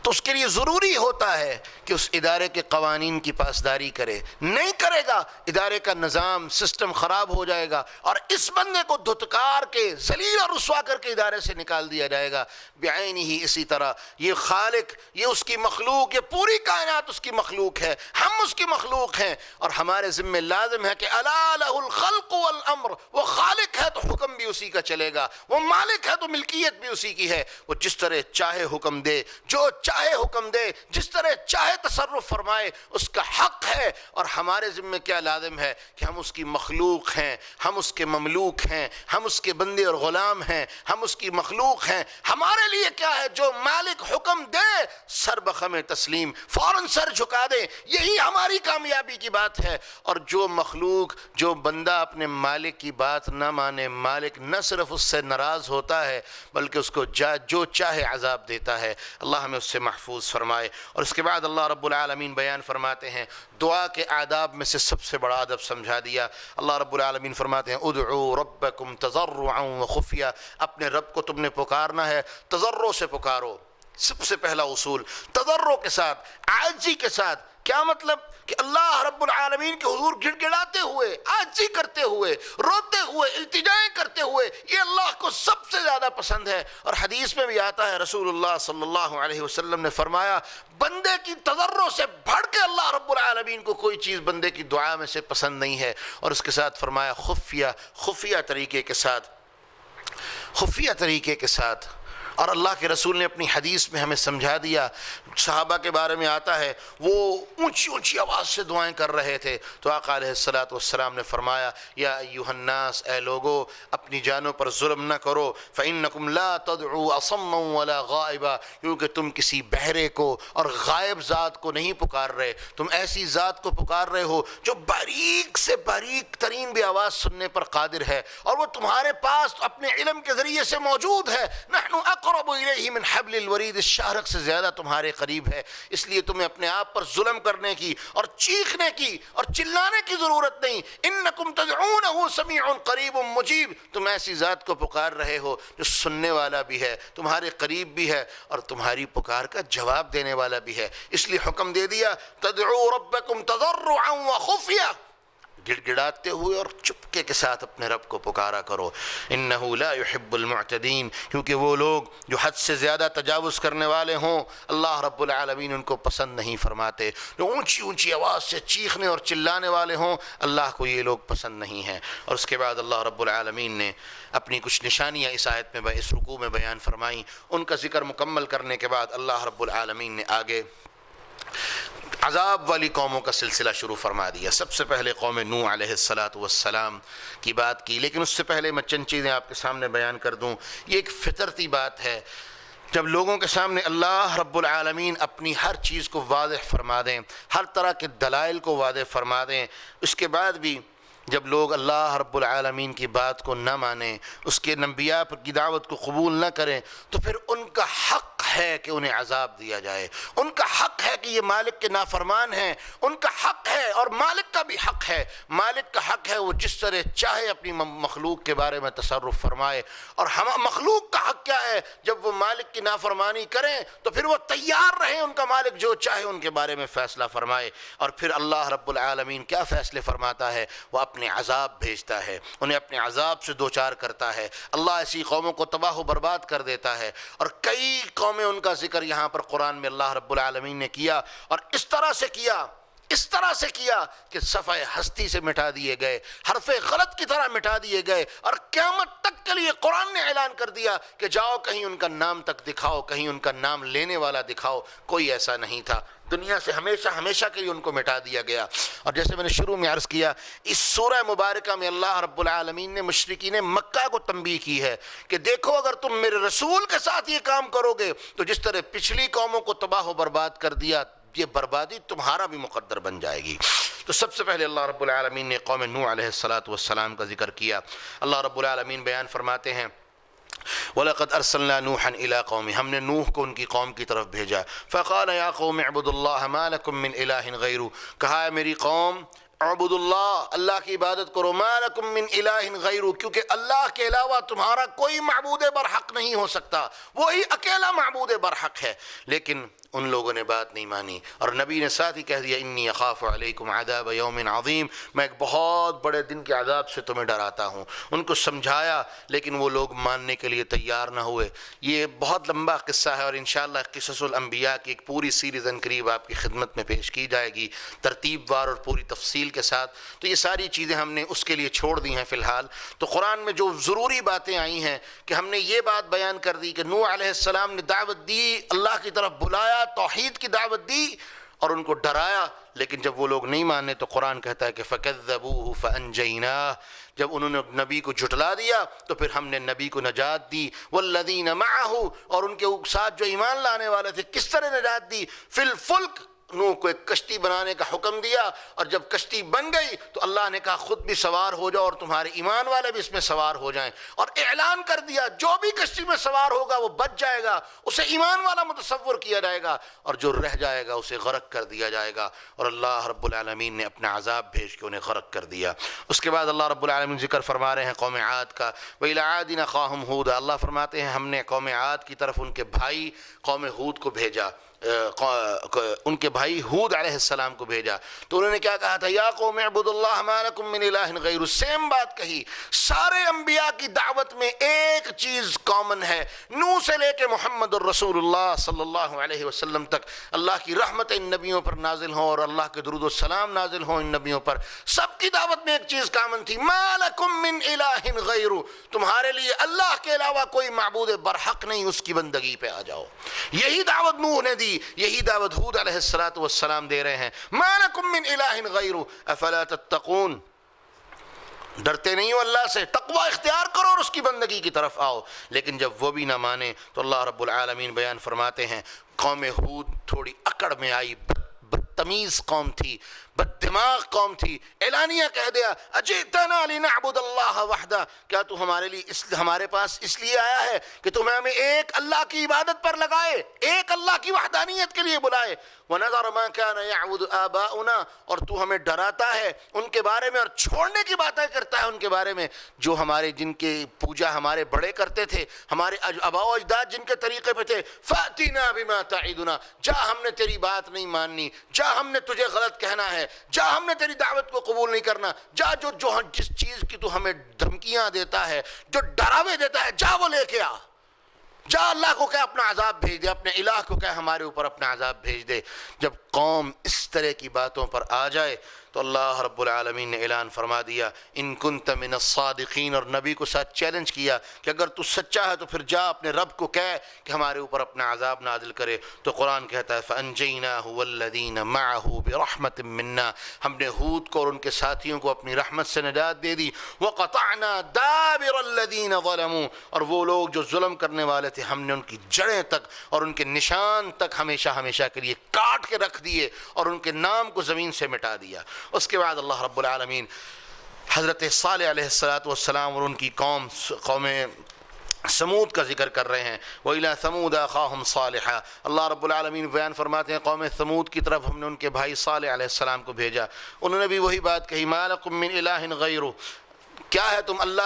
تو اس کے لیے ضروری ہوتا ہے کہ اس ادارے کے قوانین کی پاسداری کرے، نہیں کرے گا ادارے کا نظام سسٹم خراب ہو جائے گا اور اس بندے کو دھتکار کے ذلیل اور رسوا کر کے ادارے سے نکال دیا جائے گا۔ بعین ہی اسی طرح یہ خالق، یہ اس کی مخلوق، یہ پوری کائنات اس کی مخلوق ہے، ہم اس کی مخلوق ہیں، اور ہمارے ذمہ لازم ہے کہ الا لہ الخلق والامر، وہ خالق ہے تو حکم بھی اسی کا چلے گا، وہ مالک ہے تو ملکیت بھی اسی کی ہے، وہ جس طرح چاہے حکم دے، جو چاہے حکم دے، جس طرح چاہے تصرف فرمائے، اس کا حق ہے۔ اور ہمارے ذمہ کیا لازم ہے کہ ہم اس کی مخلوق ہیں، ہم اس کے مملوک ہیں، ہم اس کے بندے اور غلام ہیں، ہم اس کی مخلوق ہیں۔ ہمارے لیے کیا ہے؟ جو مالک حکم دے سر بخم تسلیم، فوراً سر جھکا دے، یہی ہماری کامیابی کی بات ہے۔ اور جو مخلوق، جو بندہ اپنے مالک کی بات نہ مانے، مالک نہ صرف اس سے ناراض ہوتا ہے بلکہ اس کو جو چاہے عذاب دیتا ہے۔ اللہ ہمیں اس سے محفوظ فرمائے۔ اور اس کے بعد اللہ رب العالمین بیان فرماتے ہیں، دعا کے آداب میں سے سب سے بڑا ادب سمجھا دیا۔ اللہ رب العالمین فرماتے ہیں ادعوا ربکم تضرعا وخفیا، اپنے رب کو تم نے پکارنا ہے، تضرع سے پکارو۔ سب سے پہلا اصول تضرع کے ساتھ، عاجزی کے ساتھ۔ کیا مطلب؟ کہ اللہ رب العالمین کے حضور گڑ گڑاتے ہوئے، عاجزی کرتے ہوئے، روتے ہوئے، التجائیں کرتے ہوئے، یہ اللہ کو سب سے زیادہ پسند ہے۔ اور حدیث میں بھی آتا ہے، رسول اللہ صلی اللہ علیہ وسلم نے فرمایا، بندے کی تضرع سے بڑھ کے اللہ رب العالمین کو کوئی چیز بندے کی دعا میں سے پسند نہیں ہے۔ اور اس کے ساتھ فرمایا خفیہ طریقے کے ساتھ۔ اور اللہ کے رسول نے اپنی حدیث میں ہمیں سمجھا دیا، صحابہ کے بارے میں آتا ہے وہ اونچی آواز سے دعائیں کر رہے تھے تو آقا علیہ السلام نے فرمایا، یا ایھا الناس، اے لوگو اپنی جانوں پر ظلم نہ کرو، فإنکم لا تدعوا اصما ولا غائبا، کیونکہ تم کسی بہرے کو اور غائب ذات کو نہیں پکار رہے، تم ایسی ذات کو پکار رہے ہو جو باریک سے باریک ترین بھی آواز سننے پر قادر ہے، اور وہ تمہارے پاس اپنے علم کے ذریعے سے موجود ہے۔ نحن اقرب الیہ من حبل الورید، اس شاہرگ سے زیادہ تمہارے قریب ہے، اس لیے تمہیں اپنے آپ پر ظلم کرنے کی اور چیخنے کی اور چلانے کی ضرورت نہیں۔ انکم تدعونہ سمیع قریب مجیب، تم ایسی ذات کو پکار رہے ہو جو سننے والا بھی ہے، تمہارے قریب بھی ہے، اور تمہاری پکار کا جواب دینے والا بھی ہے۔ اس لیے حکم دے دیا، تدعوا ربکم تضرعا وخفیہ، گڑ گڑاتے ہوئے اور چپکے کے ساتھ اپنے رب کو پکارا کرو۔ انہ لا يحب المعتدین، کیونکہ وہ لوگ جو حد سے زیادہ تجاوز کرنے والے ہوں اللہ رب العالمین ان کو پسند نہیں فرماتے۔ جو اونچی آواز سے چیخنے اور چلانے والے ہوں اللہ کو یہ لوگ پسند نہیں ہیں۔ اور اس کے بعد اللہ رب العالمین نے اپنی کچھ نشانیاں اس آیت میں، اس رکوع میں بیان فرمائیں۔ ان کا ذکر مکمل کرنے کے بعد اللہ رب العالمین نے آگے عذاب والی قوموں کا سلسلہ شروع فرما دیا۔ سب سے پہلے قوم نوح علیہ السلام کی بات کی، لیکن اس سے پہلے میں چند چیزیں آپ کے سامنے بیان کر دوں۔ یہ ایک فطرتی بات ہے، جب لوگوں کے سامنے اللہ رب العالمین اپنی ہر چیز کو واضح فرما دیں، ہر طرح کے دلائل کو واضح فرما دیں، اس کے بعد بھی جب لوگ اللہ رب العالمین کی بات کو نہ مانیں، اس کے انبیاء کی دعوت کو قبول نہ کریں، تو پھر ان کا حق ہے کہ انہیں عذاب دیا جائے، ان کا حق ہے کہ یہ مالک کے نافرمان ہیں، ان کا حق ہے، اور مالک کا بھی حق ہے۔ مالک کا حق ہے وہ جس طرح چاہے اپنی مخلوق کے بارے میں تصرف فرمائے، اور ہم مخلوق کا حق کیا ہے؟ جب وہ مالک کی نافرمانی کریں تو پھر وہ تیار رہیں ان کا مالک جو چاہے ان کے بارے میں فیصلہ فرمائے۔ اور پھر اللہ رب العالمین کیا فیصلے فرماتا ہے؟ وہ اپنے عذاب بھیجتا ہے، انہیں اپنے عذاب سے دوچار کرتا ہے۔ اللہ ایسی قوموں کو تباہ و برباد کر دیتا ہے، اور کئی قومیں ان کا ذکر یہاں پر قرآن میں اللہ رب العالمین نے کیا، اور اس طرح سے کیا کہ صفحہ ہستی سے مٹا دیے گئے، حرف غلط کی طرح مٹا دیے گئے، اور قیامت تک کے لیے قرآن نے اعلان کر دیا کہ جاؤ کہیں ان کا نام تک دکھاؤ، کہیں ان کا نام لینے والا دکھاؤ۔ کوئی ایسا نہیں تھا، دنیا سے ہمیشہ کے لیے ان کو مٹا دیا گیا۔ اور جیسے میں نے شروع میں عرض کیا، اس سورہ مبارکہ میں اللہ رب العالمین نے مشرکین مکہ کو تنبیہ کی ہے کہ دیکھو اگر تم میرے رسول کے ساتھ یہ کام کرو گے تو جس طرح پچھلی قوموں کو تباہ و برباد کر دیا، یہ بربادی تمہارا بھی مقدر بن جائے گی۔ تو سب سے پہلے اللہ رب العالمین نے قوم نوح علیہ السلام کا ذکر کیا۔ اللہ رب العالمین بیان فرماتے ہیں وَلَقَدْ أَرْسَلْنَا نُوحًا إِلَىٰ قَوْمِهِ، ہم نے نوح کو ان کی قوم کی طرف بھیجا۔ فَقَالَ يَا قَوْمِ اعْبُدُوا اللَّهَ مَا لَكُم مِّنْ إِلَٰهٍ غَيْرُهُ، کہا ہے میری قوم اعبدوا اللہ، اللہ کی عبادت کرو، ما لکم من الہ غیرہ، کیونکہ اللہ کے علاوہ تمہارا کوئی معبود برحق نہیں ہو سکتا، وہی اکیلا معبود برحق ہے۔ لیکن ان لوگوں نے بات نہیں مانی، اور نبی نے ساتھ ہی کہہ دیا انی اخاف علیکم عذاب یوم عظیم، میں ایک بہت بڑے دن کے عذاب سے تمہیں ڈراتا ہوں۔ ان کو سمجھایا لیکن وہ لوگ ماننے کے لیے تیار نہ ہوئے۔ یہ بہت لمبا قصہ ہے، اور انشاءاللہ قصص الانبیاء کی ایک پوری سیریز قریب آپ کی خدمت میں پیش کی جائے گی ترتیب وار اور پوری تفصیل کے ساتھ۔ تو یہ ساری چیزیں ہم نے اس کے لیے چھوڑ دی ہیں فی الحال۔ تو قرآن میں جو ضروری باتیں آئی ہیں کہ ہم نے یہ بات بیان کر دی کہ نوح علیہ السلام نے دعوت دی، اللہ کی طرف بلایا، توحید کی دعوت دی اور ان کو ڈرایا، لیکن جب وہ لوگ نہیں مانے تو قرآن کہتا ہے کہ فَكَذَّبُوهُ فَأَنْجَيْنَاهُ، جب انہوں نے نبی کو جھٹلا دیا تو پھر ہم نے نبی کو نجات دی، وَالَّذِينَ مَعَهُ، اور ان کے ساتھ جو ایمان لانے والے تھے کس طرح نجات دی، فِي الْفُلْكِ، نوح کو ایک کشتی بنانے کا حکم دیا، اور جب کشتی بن گئی تو اللہ نے کہا خود بھی سوار ہو جاؤ اور تمہارے ایمان والے بھی اس میں سوار ہو جائیں، اور اعلان کر دیا جو بھی کشتی میں سوار ہوگا وہ بچ جائے گا، اسے ایمان والا متصور کیا جائے گا، اور جو رہ جائے گا اسے غرق کر دیا جائے گا، اور اللہ رب العالمین نے اپنا عذاب بھیج کے انہیں غرق کر دیا۔ اس کے بعد اللہ رب العالمین ذکر فرما رہے ہیں قوم عاد کا، وَإِلَىٰ عَادٍ أَخَاهُمْ هُودًا، اللہ فرماتے ہیں ہم نے قوم عاد کی طرف ان کے بھائی قوم ہود کو بھیجا، ان کے بھائی ہود علیہ السلام کو بھیجا، تو انہوں نے کیا کہا تھا، یا قوم اعبدوا اللہ ما لکم من الہ غیرہ، سیم بات کہی۔ سارے انبیاء کی دعوت میں ایک چیز کامن ہے، نوح سے لے کے محمد الرسول اللہ صلی اللہ علیہ وسلم تک اللہ کی رحمت ان نبیوں پر نازل ہو اور اللہ کے درود و سلام نازل ہو ان نبیوں پر، سب کی دعوت میں ایک چیز کامن تھی، ما لکم من الہ غیرہ، تمہارے لیے اللہ کے علاوہ کوئی معبود برحق نہیں، اس کی بندگی پہ آ جاؤ۔ یہی دعوت نوح نے دی، یہی دعوت ہود علیہ السلام دے رہے ہیں، ما لکم من الہ غیرہ افلا تتقون، ڈرتے نہیں ہو اللہ سے، تقوی اختیار کرو اور اس کی بندگی کی طرف آؤ۔ لیکن جب وہ بھی نہ مانے تو اللہ رب العالمین بیان فرماتے ہیں قوم ہود تھوڑی اکڑ میں آئی، بدتمیز قوم تھی، بد دماغ قوم تھی، اعلانیہ کہہ دیا اجئتنا لنعبد اللہ وحدہ، کیا تو ہمارے پاس اس لیے آیا ہے کہ تمہیں ہمیں ایک اللہ کی عبادت پر لگائے، ایک اللہ کی وحدانیت کے لیے بلائے، وَنَذَرَ مَا كَانَ يَعْبُدُ آبَاؤُنَا، اور تو ہمیں ڈراتا ہے ان کے بارے میں اور چھوڑنے کی باتیں کرتا ہے ان کے بارے میں جو ہمارے جن کے پوجا ہمارے بڑے کرتے تھے، ہمارے آباء و اجداد جن کے طریقے پہ تھے، فَأْتِنَا بِمَا تَعِدُنَا، جا ہم نے تیری بات نہیں ماننی، جا ہم نے تجھے غلط کہنا ہے، جا ہم نے تیری دعوت کو قبول نہیں کرنا، جا جس چیز کی تو ہمیں دھمکیاں دیتا ہے، جو ڈراوے دیتا ہے، جا وہ لے کے آ، جا اللہ کو کہہ اپنا عذاب بھیج دے، اپنے الہ کو کہہ ہمارے اوپر اپنا عذاب بھیج دے۔ جب قوم اس طرح کی باتوں پر آ جائے تو اللہ رب العالمین نے اعلان فرما دیا ان کنت من الصادقین، اور نبی کو ساتھ چیلنج کیا کہ اگر تو سچا ہے تو پھر جا اپنے رب کو کہہ کہ ہمارے اوپر اپنا عذاب نازل کرے۔ تو قرآن کہتا ہے فَأَنْجَيْنَاهُ وَالَّذِينَ مَعَهُ بِرَحْمَةٍ مِّنَّا، ہم نے ہود کو اور ان کے ساتھیوں کو اپنی رحمت سے نجات دے دی، وَقَطَعْنَا دَابِرَ الَّذِينَ ظَلَمُوا، اور وہ لوگ جو ظلم کرنے والے تھے ہم نے ان کی جڑیں تک اور ان کے نشان تک ہمیشہ ہمیشہ کے لیے کاٹ کے رکھ دیے اور ان کے نام کو زمین سے مٹا دیا۔ اس کے بعد اللہ رب العالمین حضرت صالح علیہ السلام اور ان کی قوم سمود کا ذکر کر رہے ہیں، وَإِلَىٰ ثَمُودَ أَخَاهُمْ صَالِحًا، اللہ رب العالمین بیان فرماتے ہیں قوم سمود کی طرف ہم نے ان کے بھائی صالح علیہ السلام کو بھیجا، انہوں نے بھی وہی بات کہی مَا لَكُم مِّنْ إِلَٰهٍ غَيْرُهُ، کیا ہے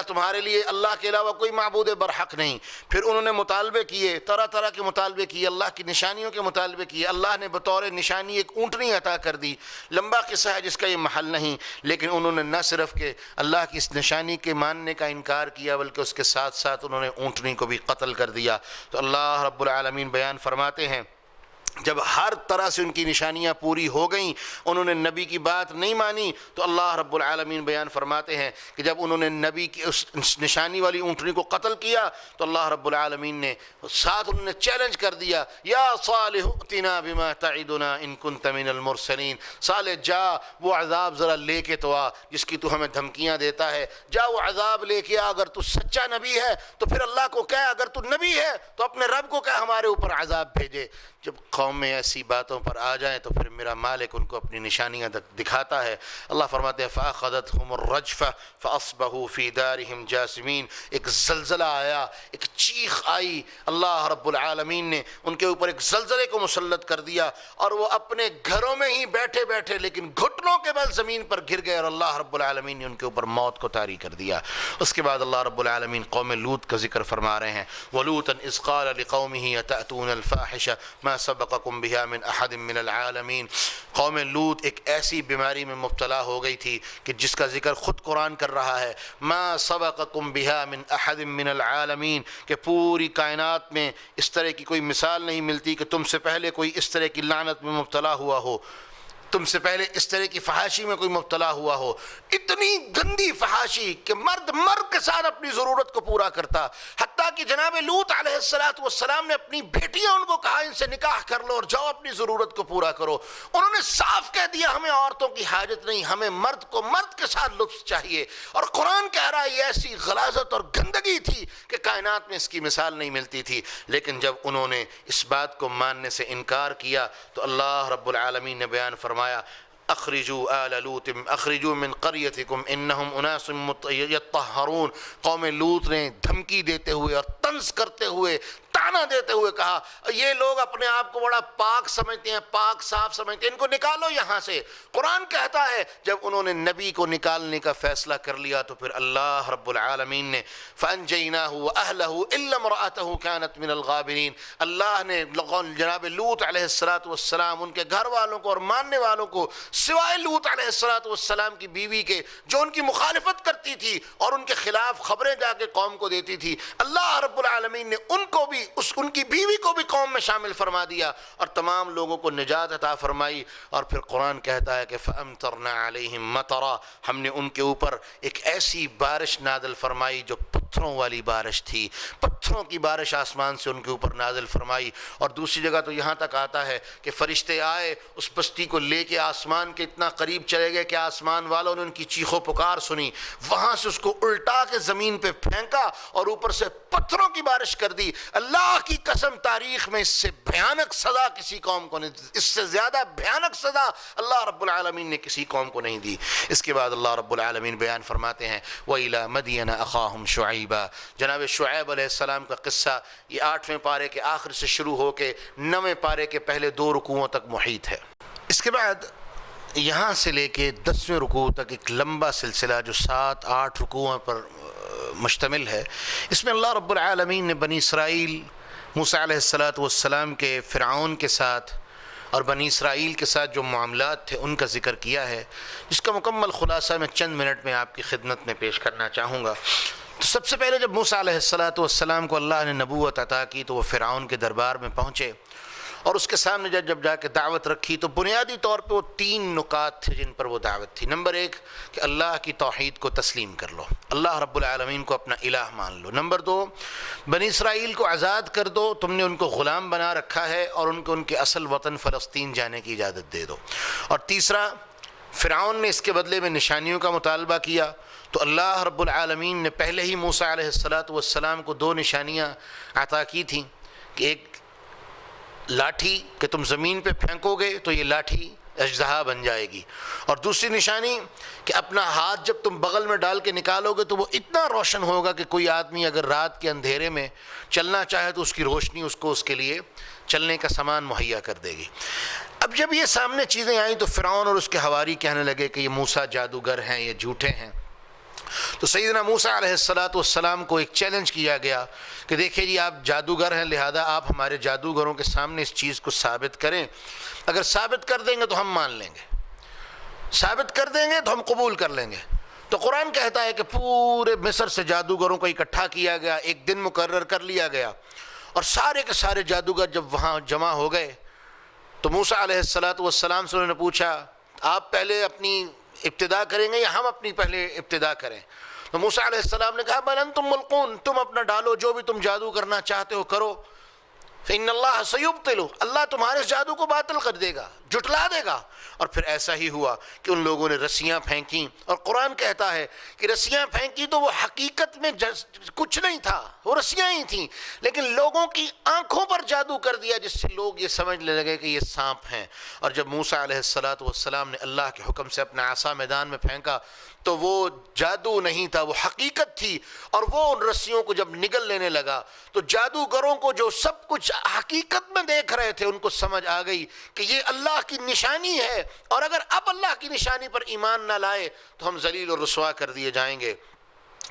تمہارے لیے اللہ کے علاوہ کوئی معبود برحق نہیں۔ پھر انہوں نے مطالبے کیے، طرح طرح کے مطالبے کیے، اللہ کی نشانیوں کے مطالبے کیے، اللہ نے بطور نشانی ایک اونٹنی عطا کر دی، لمبا قصہ ہے جس کا یہ محل نہیں، لیکن انہوں نے نہ صرف کہ اللہ کی اس نشانی کے ماننے کا انکار کیا بلکہ اس کے ساتھ ساتھ انہوں نے اونٹنی کو بھی قتل کر دیا۔ تو اللہ رب العالمین بیان فرماتے ہیں جب ہر طرح سے ان کی نشانیاں پوری ہو گئیں، انہوں نے نبی کی بات نہیں مانی، تو اللہ رب العالمین بیان فرماتے ہیں کہ جب انہوں نے نبی کی اس نشانی والی اونٹنی کو قتل کیا تو اللہ رب العالمین نے ساتھ انہوں نے چیلنج کر دیا یا صالح ائتنا بما تعدنا ان کنت من المرسلین، صالح جا وہ عذاب ذرا لے کے تو آ جس کی تو ہمیں دھمکیاں دیتا ہے، جا وہ عذاب لے کے آ، اگر تو سچا نبی ہے تو پھر اللہ کو کہہ، اگر تو نبی ہے تو اپنے رب کو کہہ ہمارے اوپر عذاب بھیجے۔ جب قوم میں ایسی باتوں پر آ جائیں تو پھر میرا مالک ان کو اپنی نشانیاں دکھاتا ہے۔ اللہ فرماتے ہیں فَأَخَذَتْهُمُ الرَّجْفَةُ فَأَصْبَحُوا فِي دَارِهِمْ جَاثِمِينَ، ایک زلزلہ آیا، ایک چیخ آئی، اللہ رب العالمین نے ان کے اوپر ایک زلزلے کو مسلط کر دیا اور وہ اپنے گھروں میں ہی بیٹھے بیٹھے لیکن گھٹنوں کے بل زمین پر گر گئے، اور اللہ رب العالمین نے ان کے اوپر موت کو طاری کر دیا۔ اس کے بعد اللہ رب العالمین قوم لوط کا ذکر فرما رہے ہیں، وَلُوطًا إِذْ قَالَ لِقَوْمِهِ أَتَأْتُونَ الْفَاحِشَةَ مَا سَبَقَكُم بِهَا مِنْ أَحَدٍ مِنَ الْعَالَمِينَ۔ قوم لوط ایک ایسی بیماری میں مبتلا ہو گئی تھی کہ جس کا ذکر خود قرآن کر رہا ہے، مَا سَبَقَكُم بِهَا مِنْ أَحَدٍ مِنَ الْعَالَمِينَ، کہ پوری کائنات میں اس طرح کی کوئی مثال نہیں ملتی کہ تم سے پہلے کوئی اس طرح کی لعنت میں مبتلا ہوا ہو، تم سے پہلے اس طرح کی فحاشی میں کوئی مبتلا ہوا ہو، اتنی گندی فحاشی کہ مرد مرد کے ساتھ اپنی ضرورت کو پورا کرتا، حتیٰ کہ جناب لوط علیہ السلام نے اپنی بیٹیاں ان کو کہا ان سے نکاح کر لو اور جاؤ اپنی ضرورت کو پورا کرو، انہوں نے صاف کہہ دیا ہمیں عورتوں کی حاجت نہیں، ہمیں مرد کو مرد کے ساتھ لطف چاہیے، اور قرآن کہہ رہا ہے یہ ایسی غلاظت اور گندگی تھی کہ کائنات میں اس کی مثال نہیں ملتی تھی۔ لیکن جب انہوں نے اس بات کو ماننے سے انکار کیا تو اللہ رب العالمین نے بیان فرمایا اخرجوا آل لوط اخرجوا من قریتکم انہم اناس یطہرون۔ قوم لوط نے دھمکی دیتے ہوئے اور طنز کرتے ہوئے، تانا دیتے ہوئے کہا یہ لوگ اپنے آپ کو بڑا پاک سمجھتے ہیں، پاک صاف سمجھتے ہیں، ان کو نکالو یہاں سے۔ قرآن کہتا ہے جب انہوں نے نبی کو نکالنے کا فیصلہ کر لیا تو پھر اللہ رب العالمین نے فَأَنْجَيْنَاهُ وَأَهْلَهُ إِلَّا امْرَأَتَهُ كَانَتْ مِنَ الْغَابِرِينَ۔ اللہ نے جناب لوط علیہ السلام ان کے گھر والوں کو اور ماننے والوں کو سوائے لوط علیہ السلام کی بیوی کے جو ان کی مخالفت کرتی تھی اور ان کے خلاف خبریں جا کے قوم کو دیتی تھی، اللہ رب العالمین نے ان کو بھی ان کی بیوی کو بھی قوم میں شامل فرما دیا اور تمام لوگوں کو نجات عطا فرمائی۔ اور پھر قرآن کہتا ہے کہ فَأَمْطَرْنَا عَلَيْهِمْ مَطَرًا، ہم نے ان کے اوپر ایک ایسی بارش نازل فرمائی جو پتھروں والی بارش تھی، پتھروں کی بارش آسمان سے ان کے اوپر نازل فرمائی۔ اور دوسری جگہ تو یہاں تک آتا ہے کہ فرشتے آئے اس بستی کو لے کے آسمان کے اتنا قریب چلے گئے کہ آسمان والوں نے ان کی چیخ و پکار سنی، وہاں سے اس کو الٹا کے زمین پہ پھینکا اور اوپر سے پتھروں کی بارش کر دی۔ اللہ کی قسم تاریخ میں اس سے بھیانک سزا کسی قوم کو نہیں، اس سے زیادہ بھیانک سزا اللہ رب العالمین نے کسی قوم کو نہیں دی۔ اس کے بعد اللہ رب العالمین بیان فرماتے ہیں وَإِلَى مَدْيَنَ أَخَاهُمْ شُعَيْبًا۔ جناب شعیب علیہ السلام کا قصہ یہ 8ویں پارے کے آخر سے شروع ہو کے 9ویں پارے کے پہلے 2 رکوعوں تک محیط ہے۔ اس کے بعد یہاں سے لے کے 10ویں رکوع تک ایک لمبا سلسلہ جو 7-8 رکوعوں پر مشتمل ہے۔ اس میں اللہ رب العالمین نے بنی اسرائیل موسیٰ علیہ السلام کے فرعون کے ساتھ اور بنی اسرائیل کے ساتھ جو معاملات تھے ان کا ذکر کیا ہے، جس کا مکمل خلاصہ میں چند منٹ میں آپ کی خدمت میں پیش کرنا چاہوں گا۔ تو سب سے پہلے جب موسیٰ علیہ السلام کو اللہ نے نبوت عطا کی تو وہ فرعون کے دربار میں پہنچے اور اس کے سامنے جب جا کے دعوت رکھی تو بنیادی طور پہ وہ 3 نکات تھے جن پر وہ دعوت تھی۔ نمبر 1 کہ اللہ کی توحید کو تسلیم کر لو، اللہ رب العالمین کو اپنا الہ مان لو۔ نمبر 2 بنی اسرائیل کو آزاد کر دو، تم نے ان کو غلام بنا رکھا ہے اور ان کو ان کے اصل وطن فلسطین جانے کی اجازت دے دو۔ اور تیسرا فرعون نے اس کے بدلے میں نشانیوں کا مطالبہ کیا تو اللہ رب العالمین نے پہلے ہی موسیٰ علیہ السلام کو 2 نشانیاں عطا کی تھیں کہ ایک لاٹھی کہ تم زمین پہ پھینکو گے تو یہ لاٹھی اژدہا بن جائے گی، اور دوسری نشانی کہ اپنا ہاتھ جب تم بغل میں ڈال کے نکالو گے تو وہ اتنا روشن ہوگا کہ کوئی آدمی اگر رات کے اندھیرے میں چلنا چاہے تو اس کی روشنی اس کے لیے چلنے کا سامان مہیا کر دے گی۔ اب جب یہ سامنے چیزیں آئیں تو فرعون اور اس کے حواری کہنے لگے کہ یہ موسیٰ جادوگر ہیں، یہ جھوٹے ہیں۔ تو سیدنا موسیٰ علیہ السلام کو ایک چیلنج کیا گیا کہ دیکھیں جی آپ جادوگر ہیں، لہذا آپ ہمارے جادوگروں کے سامنے اس چیز کو ثابت کریں، اگر ثابت کر دیں گے تو ہم مان لیں گے، ثابت کر دیں گے تو ہم قبول کر لیں گے۔ تو قرآن کہتا ہے کہ پورے مصر سے جادوگروں کو اکٹھا کیا گیا، ایک دن مقرر کر لیا گیا، اور سارے کے سارے جادوگر جب وہاں جمع ہو گئے تو موسیٰ علیہ السلام سے انہوں نے پوچھا آپ پہلے اپنی ابتدا کریں گے یا ہم اپنی پہلے ابتدا کریں؟ تو موسیٰ علیہ السلام نے کہا بل انتم ملقون، تم اپنا ڈالو، جو بھی تم جادو کرنا چاہتے ہو کرو۔ فإن اللہ سیبطل، اللہ تمہارے اس جادو کو باطل کر دے گا، جھٹلا دے گا۔ اور پھر ایسا ہی ہوا کہ ان لوگوں نے رسیاں پھینکیں، اور قرآن کہتا ہے کہ رسیاں پھینکی تو وہ حقیقت میں کچھ نہیں تھا، وہ رسیاں ہی تھیں، لیکن لوگوں کی آنکھوں پر جادو کر دیا جس سے لوگ یہ سمجھنے لگے کہ یہ سانپ ہیں۔ اور جب موسیٰ علیہ السلام نے اللہ کے حکم سے اپنا عصا میدان میں پھینکا تو وہ جادو نہیں تھا، وہ حقیقت تھی، اور وہ ان رسیوں کو جب نگل لینے لگا تو جادوگروں کو جو سب کچھ حقیقت میں دیکھ رہے تھے ان کو سمجھ آ گئی کہ یہ اللہ کی نشانی ہے، اور اگر اب اللہ کی نشانی پر ایمان نہ لائے تو ہم ذلیل اور رسوا کر دیے جائیں گے۔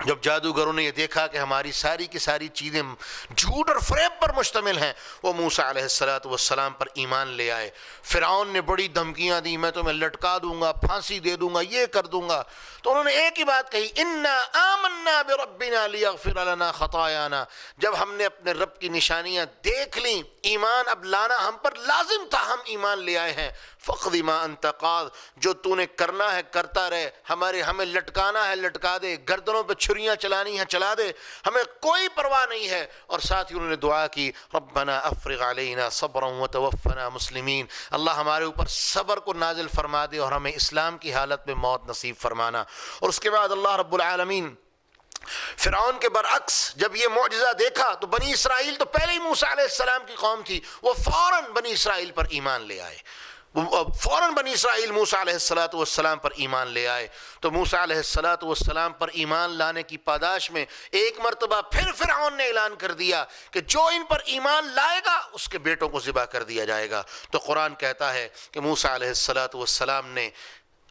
جب جادوگروں نے یہ دیکھا کہ ہماری ساری کی ساری چیزیں جھوٹ اور فریب پر مشتمل ہیں، وہ موسیٰ علیہ السلام پر ایمان لے آئے۔ فرعون نے بڑی دھمکیاں دی، میں تمہیں لٹکا دوں گا، پھانسی دے دوں گا، یہ کر دوں گا، تو انہوں نے ایک ہی بات کہی، انا آمنا بربنا لیغفر لنا خطایانا۔ جب ہم نے اپنے رب کی نشانیاں دیکھ لیں، ایمان اب لانا ہم پر لازم تھا، ہم ایمان لے آئے ہیں۔ فقض ما انت قاض، جو تو نے کرنا ہے کرتا رہے، ہمیں لٹکانا ہے لٹکا دے، گردنوں پہ چھریاں چلانی ہیں چلا دے، ہمیں کوئی پرواہ نہیں ہے۔ اور ساتھ ہی انہوں نے دعا کی، ربنا افرغ علینا صبرا وتوفنا مسلمین، اللہ ہمارے اوپر صبر کو نازل فرما دے اور ہمیں اسلام کی حالت میں موت نصیب فرمانا۔ اور اس کے بعد اللہ رب العالمین فرعون کے برعکس جب یہ معجزہ دیکھا تو بنی اسرائیل تو پہلے ہی موسیٰ علیہ السلام کی قوم تھی، وہ فوراً بنی اسرائیل پر ایمان لے آئے، فوراً بنی اسرائیل موسیٰ علیہ السلام پر ایمان لے آئے۔ تو موسیٰ علیہ السلام پر ایمان لانے کی پاداش میں ایک مرتبہ پھر فرعون نے اعلان کر دیا کہ جو ان پر ایمان لائے گا اس کے بیٹوں کو ذبح کر دیا جائے گا۔ تو قرآن کہتا ہے کہ موسیٰ علیہ السلام نے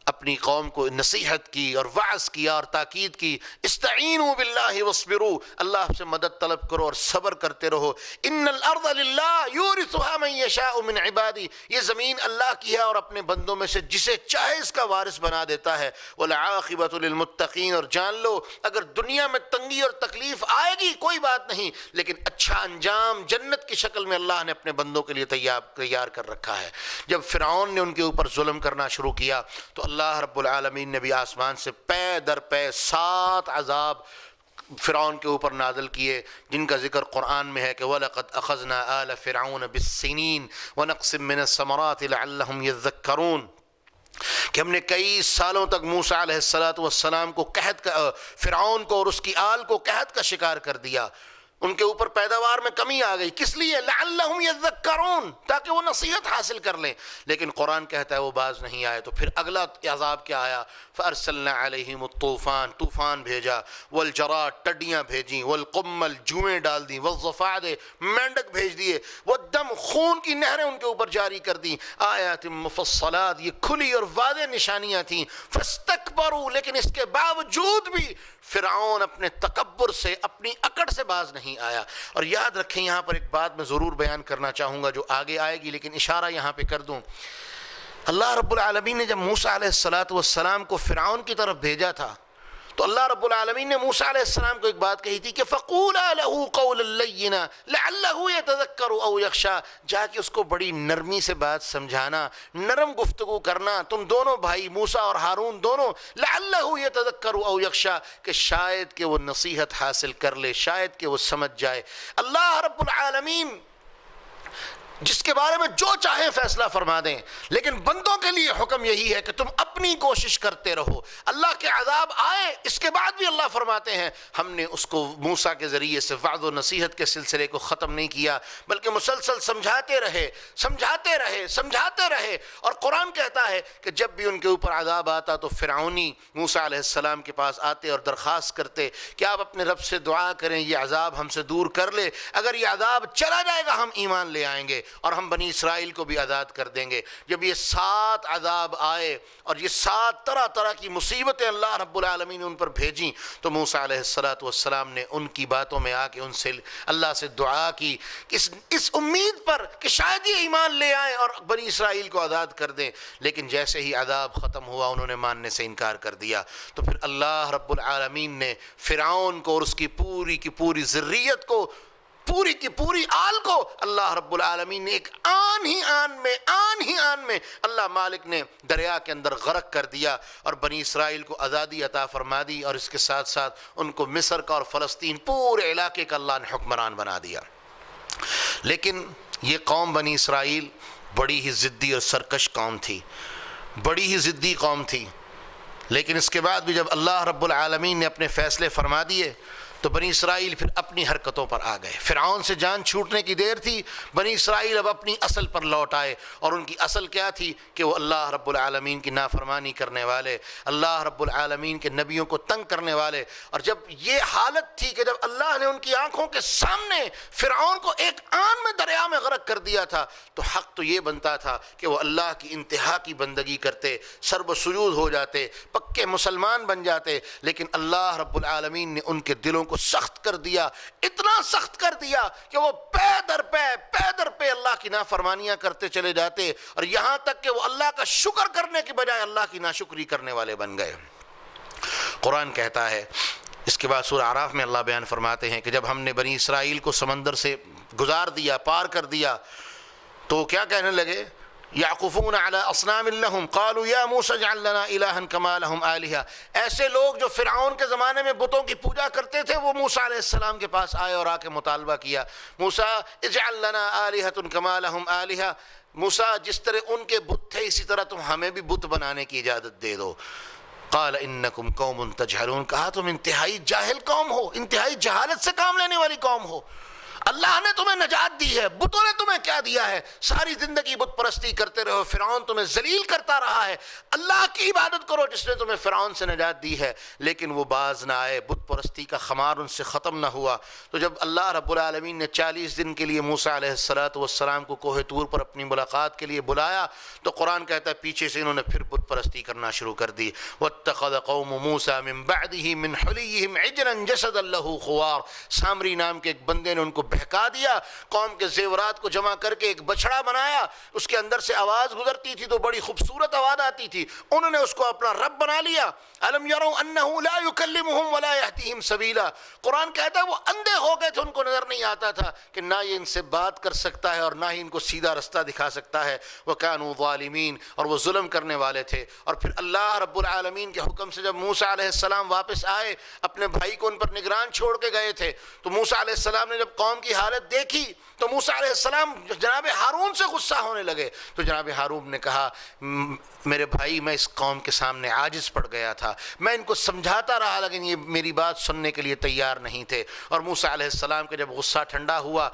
اپنی قوم کو نصیحت کی اور وعظ کیا اور تاکید کی، استعینوا باللہ واصبروا، اللہ سے مدد طلب کرو اور صبر کرتے رہو، ان الارض للہ یورثها من یشاء من عبادی، یہ زمین اللہ کی ہے اور اپنے بندوں میں سے جسے چاہے اس کا وارث بنا دیتا ہے، والعاقبۃ للمتقین، اور جان لو اگر دنیا میں تنگی اور تکلیف آئے گی کوئی بات نہیں، لیکن اچھا انجام جنت کی شکل میں اللہ نے اپنے بندوں کے لیے تیار کر رکھا ہے۔ جب فرعون نے ان کے اوپر ظلم کرنا شروع کیا تو اللہ رب العالمین نے بھی آسمان سے پے در پے 7 عذاب فرعون کے اوپر نازل کیے، جن کا ذکر قرآن میں ہے کہ وَلَقَدْ أَخَذْنَا آلَ فِرْعَوْنَ بِالسِّنِينَ وَنَقْصٍ مِّنَ الثَّمَرَاتِ لَعَلَّهُمْ يَذَّكَّرُونَ، کہ ہم نے کئی سالوں تک موسیٰ علیہ السلام کو فرعون کو اور اس کی آل کو قحط کا شکار کر دیا، ان کے اوپر پیداوار میں کمی آ گئی، کس لیے؟ لعلہم یذکرون، تاکہ وہ نصیحت حاصل کر لیں، لیکن قرآن کہتا ہے وہ باز نہیں آئے۔ تو پھر اگلا عذاب کیا آیا؟ فارسلنا علیہم الطوفان، طوفان بھیجا، والجراد، ٹڈیاں بھیجیں، والقمل، جوئیں ڈال دیں، والضفادع، مینڈک بھیج دیے، والدم، خون کی نہریں ان کے اوپر جاری کر دیں، آیات مفصلات، یہ کھلی اور واضح نشانیاں تھیں، فاستکبروا، لیکن اس کے باوجود بھی فرعون اپنے تکبر سے، اپنی اکڑ سے باز نہیں آیا۔ اور یاد رکھیں یہاں پر ایک بات میں ضرور بیان کرنا چاہوں گا جو آگے آئے گی، لیکن اشارہ یہاں پہ کر دوں۔ اللہ رب العالمین نے جب موسیٰ علیہ السلام کو فرعون کی طرف بھیجا تھا تو اللہ رب العالمین نے موسیٰ علیہ السلام کو ایک بات کہی تھی کہ فَقُولَا لَهُ قَوْلًا لَيِّنًا لَعَلَّهُ يَتَذَكَّرُ أَوْ يَخْشَىٰ، جا کے اس کو بڑی نرمی سے بات سمجھانا، نرم گفتگو کرنا، تم دونوں بھائی موسیٰ اور ہارون دونوں، لَعَلَّهُ يَتَذَكَّرُ أَوْ يَخْشَىٰ، کہ شاید کہ وہ نصیحت حاصل کر لے، شاید کہ وہ سمجھ جائے۔ اللہ رب العالمین جس کے بارے میں جو چاہیں فیصلہ فرما دیں، لیکن بندوں کے لیے حکم یہی ہے کہ تم اپنی کوشش کرتے رہو۔ اللہ کے عذاب آئے اس کے بعد بھی اللہ فرماتے ہیں ہم نے اس کو موسیٰ کے ذریعے سے وعظ و نصیحت کے سلسلے کو ختم نہیں کیا، بلکہ مسلسل سمجھاتے رہے۔ اور قرآن کہتا ہے کہ جب بھی ان کے اوپر عذاب آتا تو فرعونی موسیٰ علیہ السلام کے پاس آتے اور درخواست کرتے کہ آپ اپنے رب سے دعا کریں یہ عذاب ہم سے دور کر لے، اگر یہ عذاب چلا جائے گا ہم ایمان لے آئیں گے اور ہم بنی اسرائیل کو بھی آزاد کر دیں گے۔ جب یہ 7 عذاب آئے اور یہ 7 طرح طرح کی مصیبتیں اللہ رب العالمین نے ان پر بھیجیں تو موسیٰ علیہ السلام نے ان کی باتوں میں آ کے ان سے اللہ سے دعا کی اس امید پر کہ شاید یہ ایمان لے آئیں اور بنی اسرائیل کو آزاد کر دیں، لیکن جیسے ہی عذاب ختم ہوا انہوں نے ماننے سے انکار کر دیا۔ تو پھر اللہ رب العالمین نے فرعون کو اور اس کی پوری ذریت کو، پوری کی پوری آل کو اللہ رب العالمین نے ایک آن ہی آن میں اللہ مالک نے دریا کے اندر غرق کر دیا اور بنی اسرائیل کو آزادی عطا فرما دی، اور اس کے ساتھ ساتھ ان کو مصر کا اور فلسطین پورے علاقے کا اللہ نے حکمران بنا دیا۔ لیکن یہ قوم بنی اسرائیل بڑی ہی ضدی اور سرکش قوم تھی، بڑی ہی ضدی قوم تھی۔ لیکن اس کے بعد بھی جب اللہ رب العالمین نے اپنے فیصلے فرما دیے تو بنی اسرائیل پھر اپنی حرکتوں پر آ گئے۔ فرعون سے جان چھوٹنے کی دیر تھی، بنی اسرائیل اب اپنی اصل پر لوٹ آئے، اور ان کی اصل کیا تھی کہ وہ اللہ رب العالمین کی نافرمانی کرنے والے، اللہ رب العالمین کے نبیوں کو تنگ کرنے والے۔ اور جب یہ حالت تھی کہ جب اللہ نے ان کی آنکھوں کے سامنے فرعون کو ایک آن میں دریا میں غرق کر دیا تھا، تو حق تو یہ بنتا تھا کہ وہ اللہ کی انتہا کی بندگی کرتے، سرب و سجود ہو جاتے، پکے مسلمان بن جاتے۔ لیکن اللہ رب العالمین نے ان کے دلوں کو سخت کر دیا، اتنا سخت کر دیا کہ وہ پے در پے اللہ کی نافرمانیاں کرتے چلے جاتے، اور یہاں تک کہ وہ اللہ کا شکر کرنے کے بجائے اللہ کی ناشکری کرنے والے بن گئے۔ قرآن کہتا ہے، اس کے بعد سورہ اعراف میں اللہ بیان فرماتے ہیں کہ جب ہم نے بنی اسرائیل کو سمندر سے گزار دیا، پار کر دیا، تو کیا کہنے لگے؟ یعکفون علی اصنام لہم قالوا یا موسیٰ اجعل لنا الہا کما لہم آلہہ۔ ایسے لوگ جو فرعون کے زمانے میں بتوں کی پوجا کرتے تھے، وہ موسیٰ علیہ السلام کے پاس آئے اور آ کے مطالبہ کیا، موسیٰ اجعل لنا آلہۃ کما لہم آلہہ، موسیٰ جس طرح ان کے بت تھے اسی طرح تم ہمیں بھی بت بنانے کی اجازت دے دو۔ قال انکم قوم تجہلون، کہا تم انتہائی جاہل قوم ہو، انتہائی جہالت سے کام لینے والی قوم ہو۔ اللہ نے تمہیں نجات دی ہے، بتوں نے تمہیں کیا دیا ہے؟ ساری زندگی بت پرستی کرتے رہو، فرعون تمہیں ذلیل کرتا رہا ہے، اللہ کی عبادت کرو جس نے تمہیں فرعون سے نجات دی ہے۔ لیکن وہ باز نہ آئے، بت پرستی کا خمار ان سے ختم نہ ہوا۔ تو جب اللہ رب العالمین نے 40 دن کے لیے موسیٰ علیہ السلام کو کوہ طور پر اپنی ملاقات کے لیے بلایا، تو قرآن کہتا ہے پیچھے سے انہوں نے پھر بت پرستی کرنا شروع کر دی۔ وَاتَّخَذَ قَوْمُ مُوسَىٰ مِن بَعْدِهِ مِنْ حُلِيِّهِمْ عِجْلًا جَسَدًا لَهُ خُوَارٌ، سامری نام کے ایک بندے نے ان کو بہکا دیا، قوم کے زیورات کو جمع کر کے ایک بچڑا بنایا، اس کے اندر سے آواز گزرتی تھی تو بڑی خوبصورت آواز آتی تھی، انہوں نے اس کو اپنا رب بنا لیا۔ أَلَمْ يَرَوْا أَنَّهُ لَا يُكَلِّمُهُمْ وَلَا يَهْدِيهِمْ سَبِيلًا، قرآن کہتا ہے وہ اندھے ہو گئے تھے، ان کو نظر نہیں آتا تھا کہ نہ یہ ان سے بات کر سکتا ہے اور نہ ہی ان کو سیدھا رستہ دکھا سکتا ہے۔ وَكَانُوا ظَالِمِينَ، اور وہ ظلم کرنے والے تھے۔ اور پھر اللہ رب العالمین کے حکم سے جب موسیٰ علیہ السلام واپس آئے، اپنے بھائی کو ان پر نگران چھوڑ کے گئے تھے، تو موسیٰ علیہ السلام نے جب قوم کی حالت دیکھی تو موسیٰ علیہ السلام جناب ہارون سے غصہ ہونے لگے۔ تو جناب ہارون نے کہا میرے بھائی، میں اس قوم کے سامنے عاجز پڑ گیا تھا، میں ان کو سمجھاتا رہا لیکن یہ میری بات سننے کے لیے تیار نہیں تھے۔ اور موسیٰ علیہ السلام کا جب غصہ ٹھنڈا ہوا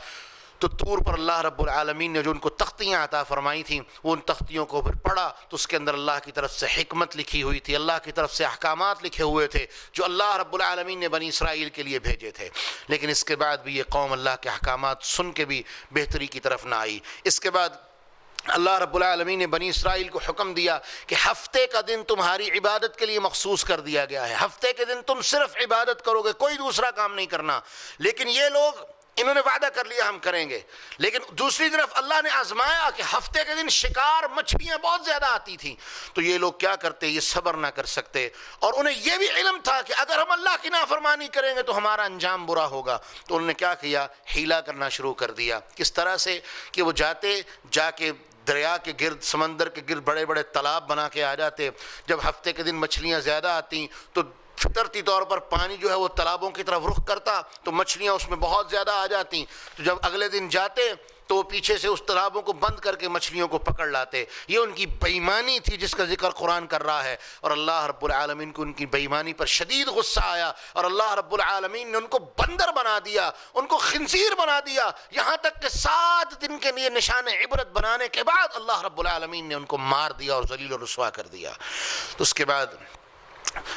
تو طور پر اللہ رب العالمین نے جو ان کو تختیاں عطا فرمائی تھیں، وہ ان تختیوں کو پھر پڑھا تو اس کے اندر اللہ کی طرف سے حکمت لکھی ہوئی تھی، اللہ کی طرف سے احکامات لکھے ہوئے تھے جو اللہ رب العالمین نے بنی اسرائیل کے لیے بھیجے تھے۔ لیکن اس کے بعد بھی یہ قوم اللہ کے احکامات سن کے بھی بہتری کی طرف نہ آئی۔ اس کے بعد اللہ رب العالمین نے بنی اسرائیل کو حکم دیا کہ ہفتے کا دن تمہاری عبادت کے لیے مخصوص کر دیا گیا ہے، ہفتے کے دن تم صرف عبادت کرو گے، کوئی دوسرا کام نہیں کرنا۔ لیکن یہ لوگ انہوں نے وعدہ کر لیا ہم کریں گے، لیکن دوسری طرف اللہ نے آزمایا کہ ہفتے کے دن شکار مچھلیاں بہت زیادہ آتی تھیں، تو یہ لوگ کیا کرتے؟ یہ صبر نہ کر سکتے، اور انہیں یہ بھی علم تھا کہ اگر ہم اللہ کی نافرمانی کریں گے تو ہمارا انجام برا ہوگا۔ تو انہوں نے کیا کیا؟ حیلہ کرنا شروع کر دیا۔ کس طرح سے کہ وہ جا کے دریا کے گرد، سمندر کے گرد بڑے بڑے تالاب بنا کے آ جاتے۔ جب ہفتے کے دن مچھلیاں زیادہ آتی تو فطرتی طور پر پانی جو ہے وہ تالابوں کی طرف رخ کرتا تو مچھلیاں اس میں بہت زیادہ آ جاتی۔ تو جب اگلے دن جاتے تو وہ پیچھے سے اس تالابوں کو بند کر کے مچھلیوں کو پکڑ لاتے۔ یہ ان کی بے ایمانی تھی جس کا ذکر قرآن کر رہا ہے، اور اللہ رب العالمین کو ان کی بے ایمانی پر شدید غصہ آیا، اور اللہ رب العالمین نے ان کو بندر بنا دیا، ان کو خنزیر بنا دیا، یہاں تک کہ 7 دن کے لیے نشان عبرت بنانے کے بعد اللہ رب العالمین نے ان کو مار دیا اور ذلیل و رسوا کر دیا۔ تو اس کے بعد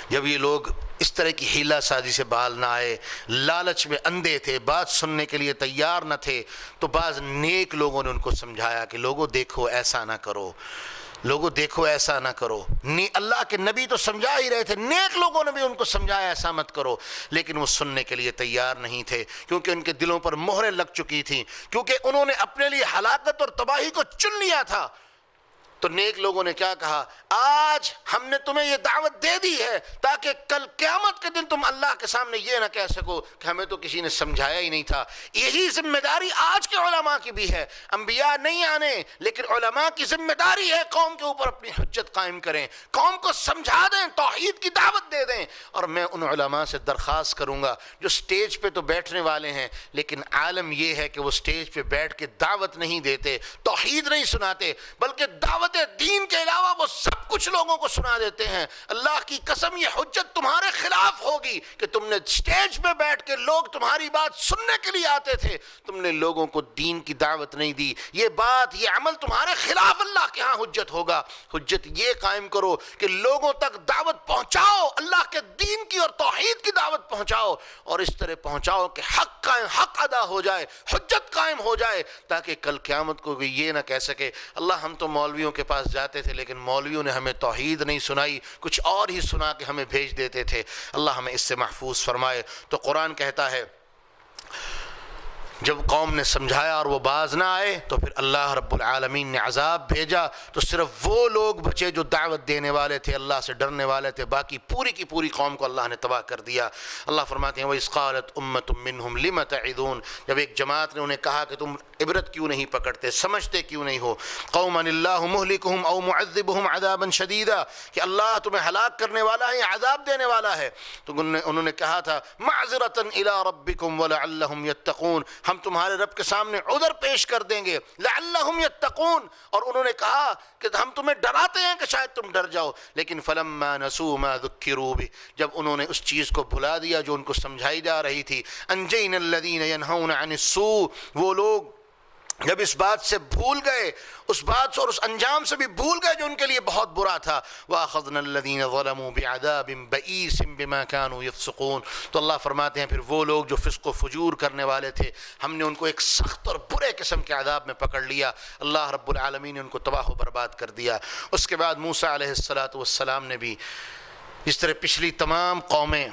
جب یہ لوگ اس طرح کی حیلہ سازی سے بال نہ آئے، لالچ میں اندھے تھے، بات سننے کے لیے تیار نہ تھے، تو بعض نیک لوگوں نے ان کو سمجھایا کہ لوگوں دیکھو ایسا نہ کرو، لوگوں دیکھو ایسا نہ کرو۔ اللہ کے نبی تو سمجھا ہی رہے تھے، نیک لوگوں نے بھی ان کو سمجھایا ایسا مت کرو، لیکن وہ سننے کے لیے تیار نہیں تھے، کیونکہ ان کے دلوں پر مہریں لگ چکی تھیں، کیونکہ انہوں نے اپنے لیے ہلاکت اور تباہی کو چن لیا تھا۔ تو نیک لوگوں نے کیا کہا؟ آج ہم نے تمہیں یہ دعوت دے دی ہے تاکہ کل قیامت کے دن تم اللہ کے سامنے یہ نہ کہہ سکو کہ ہمیں تو کسی نے سمجھایا ہی نہیں تھا۔ یہی ذمہ داری آج کے علماء کی بھی ہے۔ انبیاء نہیں آنے، لیکن علماء کی ذمہ داری ہے قوم کے اوپر اپنی حجت قائم کریں، قوم کو سمجھا دیں، توحید کی دعوت دے دیں۔ اور میں ان علماء سے درخواست کروں گا جو سٹیج پہ تو بیٹھنے والے ہیں، لیکن عالم یہ ہے کہ وہ سٹیج پہ بیٹھ کے دعوت نہیں دیتے، توحید نہیں سناتے، بلکہ دعوت دین کے علاوہ وہ سب کچھ لوگوں کو سنا دیتے ہیں۔ اللہ کی قسم یہ حجت تمہارے خلاف ہوگی کہ تم نے سٹیج پہ بیٹھ کے لوگ تمہاری بات سننے کے لیے آتے تھے، تم نے لوگوں کو دین کی دعوت نہیں دی۔ یہ بات، یہ عمل تمہارے خلاف اللہ کے ہاں حجت ہوگا۔ حجت یہ قائم کرو کہ لوگوں تک دعوت پہنچاؤ، اللہ کے دین کی اور توحید کی دعوت پہنچاؤ، اور اس طرح پہنچاؤ کہ حق ادا ہو جائے، حجت قائم ہو جائے، تاکہ کل قیامت کو بھی یہ نہ کہہ سکے اللہ ہم تو مولویوں کے پاس جاتے تھے لیکن مولویوں نے ہمیں توحید نہیں سنائی، کچھ اور ہی سنا کے ہمیں بھیج دیتے تھے۔ اللہ ہمیں اس سے محفوظ فرمائے۔ تو قرآن کہتا ہے جب قوم نے سمجھایا اور وہ باز نہ آئے تو پھر اللہ رب العالمین نے عذاب بھیجا، تو صرف وہ لوگ بچے جو دعوت دینے والے تھے، اللہ سے ڈرنے والے تھے، باقی پوری کی پوری قوم کو اللہ نے تباہ کر دیا۔ اللہ فرماتے ہیں وَإِذْ قَالَتْ أُمَّةٌ مِّنْهُمْ لِمَ تَعِظُونَ، جب ایک جماعت نے انہیں کہا کہ تم عبرت کیوں نہیں پکڑتے، سمجھتے کیوں نہیں ہو، قوماً اللہ مہلکہم او معذبہم عذابا شدیدا، کہ اللہ تمہیں ہلاک کرنے والا ہے یا عذاب دینے والا ہے، تو انہوں نے کہا تھا معذرۃ الی ربکم ولعلہم یتقون، ہم تمہارے رب کے سامنے عذر پیش کر دیں گے، لعلہم یتقون، اور انہوں نے کہا کہ ہم تمہیں ڈراتے ہیں کہ شاید تم ڈر جاؤ، لیکن فلما نسوا ما ذکروا بہ، جب انہوں نے اس چیز کو بھلا دیا جو ان کو سمجھائی جا رہی تھی، انجینا الذین ینہون عن السوء، وہ لوگ جب اس بات سے بھول گئے، اس بات سے اور اس انجام سے بھی بھول گئے جو ان کے لیے بہت برا تھا، وَأَخَذْنَا الَّذِينَ ظَلَمُوا بِعَذَابٍ بَئِيسٍ بِمَا كَانُوا يَفْسُقُونَ، تو اللہ فرماتے ہیں پھر وہ لوگ جو فسق و فجور کرنے والے تھے ہم نے ان کو ایک سخت اور برے قسم کے عذاب میں پکڑ لیا، اللہ رب العالمین نے ان کو تباہ و برباد کر دیا۔ اس کے بعد موسیٰ علیہ السلام نے بھی اس طرح پچھلی تمام قومیں،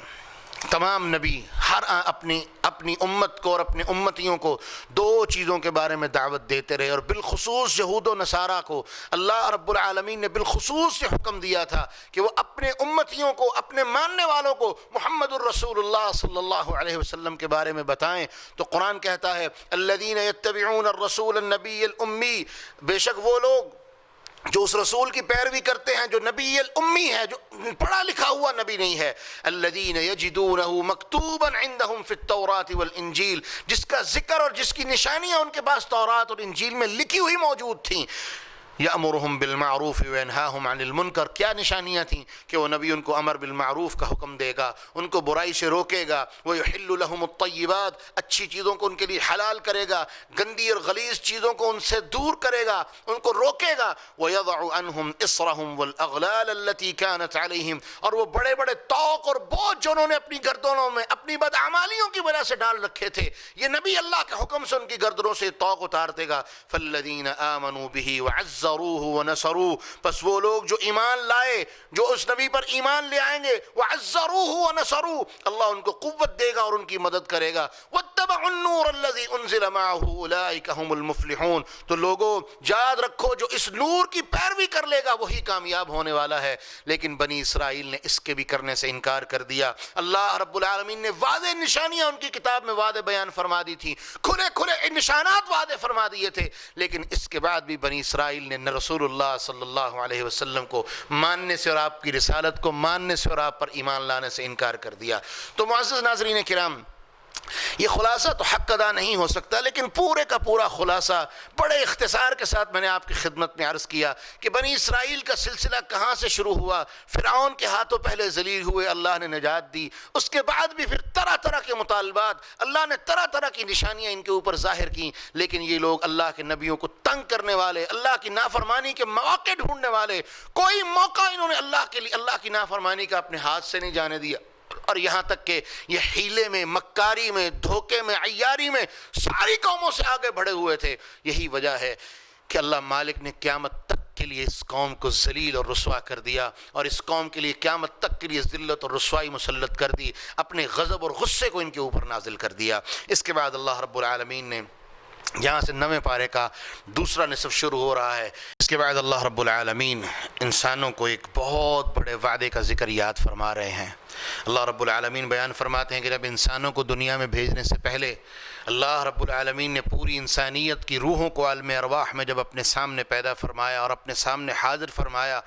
تمام نبی ہر اپنی امت کو اور اپنے امتیوں کو دو چیزوں کے بارے میں دعوت دیتے رہے، اور بالخصوص یہود و نصارہ کو اللہ رب العالمین نے بالخصوص یہ حکم دیا تھا کہ وہ اپنے امتیوں کو، اپنے ماننے والوں کو محمد الرسول اللہ صلی اللہ علیہ وسلم کے بارے میں بتائیں۔ تو قرآن کہتا ہے الذین یتبعون الرسول النبی الامی، بے شک وہ لوگ جو اس رسول کی پیروی کرتے ہیں جو نبی الامی ہے، جو پڑھا لکھا ہوا نبی نہیں ہے، الذین یجدونہ مکتوبا عندہم فی التوراۃ والانجیل، جس کا ذکر اور جس کی نشانیاں ان کے پاس تورات اور انجیل میں لکھی ہوئی موجود تھیں، یأمرہم بالمعروف وینہاہم عن المنکر، کیا نشانیاں تھیں کہ وہ نبی ان کو امر بالمعروف کا حکم دے گا، ان کو برائی سے روکے گا، ویحل لہم الطیبات، اچھی چیزوں کو ان کے لیے حلال کرے گا، گندی اور غلیظ چیزوں کو ان سے دور کرے گا، ان کو روکے گا، ویضع عنہم اصرہم والاغلال التي كانت علیہم، اور وہ بڑے بڑے طوق اور بوجھ جو انہوں نے اپنی گردنوں میں اپنی بدعمالیوں کی وجہ سے ڈال رکھے تھے، یہ نبی اللہ کے حکم سے ان کی گردنوں سے طوق اتار دے گا۔ فالذین آمنوا بہ وعزروہ ونصروہ، پس وہ لوگ جو ایمان لائے، جو اس نبی پر ایمان لے آئیں گے، وعزروہ ونصروہ، اللہ ان کو قوت دے گا اور ان کی مدد کرے گا، واتبعوا النور الذی انزل معہ اولئک هم المفلحون، تو لوگوں یاد رکھو جو اس نور کی پیروی کر لے گا وہی کامیاب ہونے والا ہے۔ لیکن بنی اسرائیل نے اس کے بھی کرنے سے انکار کر دیا۔ اللہ رب العالمین نے واضح نشانیاں ان کی کتاب میں واضح بیان فرما دی تھی، کھلے کھلے نشانات واضح فرما دیے تھے، لیکن اس کے بعد بھی بنی اسرائیل نے نہ رسول اللہ صلی اللہ علیہ وسلم کو ماننے سے اور آپ کی رسالت کو ماننے سے اور آپ پر ایمان لانے سے انکار کر دیا۔ تو معزز ناظرین کرام، یہ خلاصہ تو حق ادا نہیں ہو سکتا، لیکن پورے کا پورا خلاصہ بڑے اختصار کے ساتھ میں نے آپ کی خدمت میں عرض کیا کہ بنی اسرائیل کا سلسلہ کہاں سے شروع ہوا۔ فرعون کے ہاتھوں پہلے ذلیل ہوئے، اللہ نے نجات دی، اس کے بعد بھی پھر طرح طرح کے مطالبات، اللہ نے طرح طرح کی نشانیاں ان کے اوپر ظاہر کی، لیکن یہ لوگ اللہ کے نبیوں کو تنگ کرنے والے، اللہ کی نافرمانی کے مواقع ڈھونڈنے والے، کوئی موقع انہوں نے اللہ کی نافرمانی کا اپنے ہاتھ سے نہیں جانے دیا، اور یہاں تک کہ یہ حیلے میں، مکاری میں، دھوکے میں، عیاری میں ساری قوموں سے آگے بڑھے ہوئے تھے۔ یہی وجہ ہے کہ اللہ مالک نے قیامت تک کے لیے اس قوم کو ذلیل اور رسوا کر دیا، اور اس قوم کے لیے قیامت تک کے لیے ذلت اور رسوائی مسلط کر دی، اپنے غضب اور غصے کو ان کے اوپر نازل کر دیا۔ اس کے بعد اللہ رب العالمین نے یہاں سے 9ویں پارے کا دوسرا نصف شروع ہو رہا ہے۔ اس کے بعد اللہ رب العالمین انسانوں کو ایک بہت بڑے وعدے کا ذکر یاد فرما رہے ہیں۔ اللہ رب العالمین بیان فرماتے ہیں کہ جب انسانوں کو دنیا میں بھیجنے سے پہلے اللہ رب العالمین نے پوری انسانیت کی روحوں کو عالم ارواح میں جب اپنے سامنے پیدا فرمایا اور اپنے سامنے حاضر فرمایا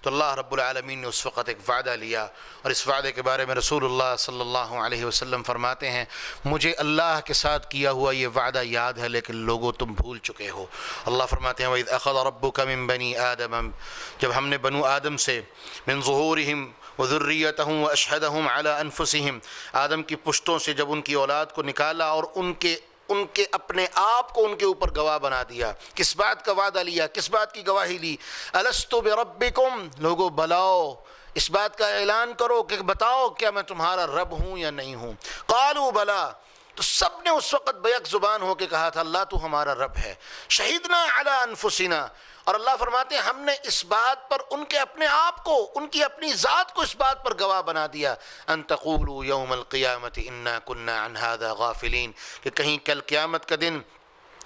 تو اللہ رب العالمین نے اس وقت ایک وعدہ لیا، اور اس وعدے کے بارے میں رسول اللہ صلی اللہ علیہ وسلم فرماتے ہیں مجھے اللہ کے ساتھ کیا ہوا یہ وعدہ یاد ہے لیکن لوگوں تم بھول چکے ہو۔ اللہ فرماتے ہیں وَإِذْ أَخَذَ رَبُّكَ مِن بَنِي آدَمَ، جب ہم نے بنو آدم سے من ظہورہم وذریتہم واشہدہم علی انفسہم، آدم کی پشتوں سے جب ان کی اولاد کو نکالا اور ان کے اپنے آپ کو ان کے اوپر گواہ بنا دیا۔ کس بات کا وعدہ لیا، کس بات کی گواہی لی؟ الستُ بربکم، لوگوں بلاؤ اس بات کا اعلان کرو کہ بتاؤ کیا میں تمہارا رب ہوں یا نہیں ہوں؟ قالوا بلا، تو سب نے اس وقت بیک زبان ہو کے کہا تھا اللہ تو ہمارا رب ہے۔ شہدنا علی انفسنا، اور اللہ فرماتے ہیں ہم نے اس بات پر ان کے اپنے آپ کو، ان کی اپنی ذات کو اس بات پر گواہ بنا دیا ان تقولوا یوم القیامت انا کنا عن هذا غافلین، کہ کہیں کل قیامت کا دن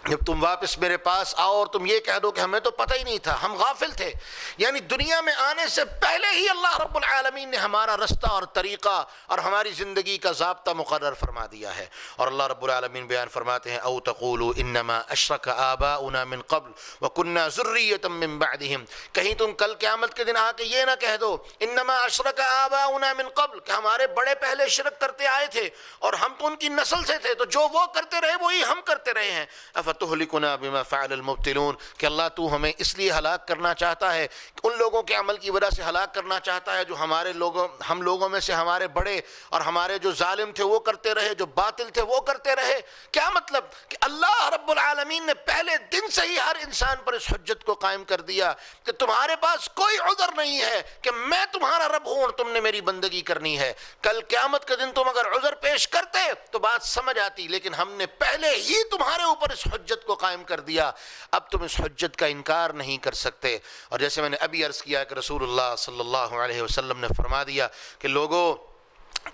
جب تم واپس میرے پاس آؤ اور تم یہ کہہ دو کہ ہمیں تو پتہ ہی نہیں تھا، ہم غافل تھے۔ یعنی دنیا میں آنے سے پہلے ہی اللہ رب العالمین نے ہمارا رستہ اور طریقہ اور ہماری زندگی کا ضابطہ مقرر فرما دیا ہے۔ اور اللہ رب العالمین بیان فرماتے ہیں او تقولوا انما اشرک آباؤنا من قبل وکنا ذریۃ من بعدہم، کہیں تم کل قیامت کے دن آ کے یہ نہ کہہ دو انما اشرک آباؤنا من قبل کہ ہمارے بڑے پہلے شرک کرتے آئے تھے اور ہم تو ان کی نسل سے تھے، تو جو وہ کرتے رہے وہی ہم کرتے رہے ہیں۔ فتہلکنا بما فعل المبطلون، کہ اللہ تو ہمیں اس لیے ہلاک کرنا چاہتا ہے، ان لوگوں کے عمل کی وجہ سے ہلاک کرنا چاہتا ہے جو ہم لوگوں میں سے ہمارے بڑے اور ہمارے جو ظالم تھے وہ کرتے رہے، جو باطل تھے وہ کرتے رہے۔ کیا مطلب کہ اللہ رب العالمین نے پہلے دن سے ہی ہر انسان پر اس حجت کو قائم کر دیا کہ تمہارے پاس کوئی عذر نہیں ہے کہ میں تمہارا رب ہوں اور تم نے میری بندگی کرنی ہے۔ کل قیامت کے دن تم اگر عذر پیش کرتے تو بات سمجھ آتی، لیکن ہم نے پہلے ہی تمہارے اوپر اس حجت کو قائم کر دیا، اب تم اس حجت کا انکار نہیں کر سکتے۔ اور جیسے میں نے ابھی عرض کیا کہ رسول اللہ صلی اللہ علیہ وسلم نے فرما دیا کہ لوگوں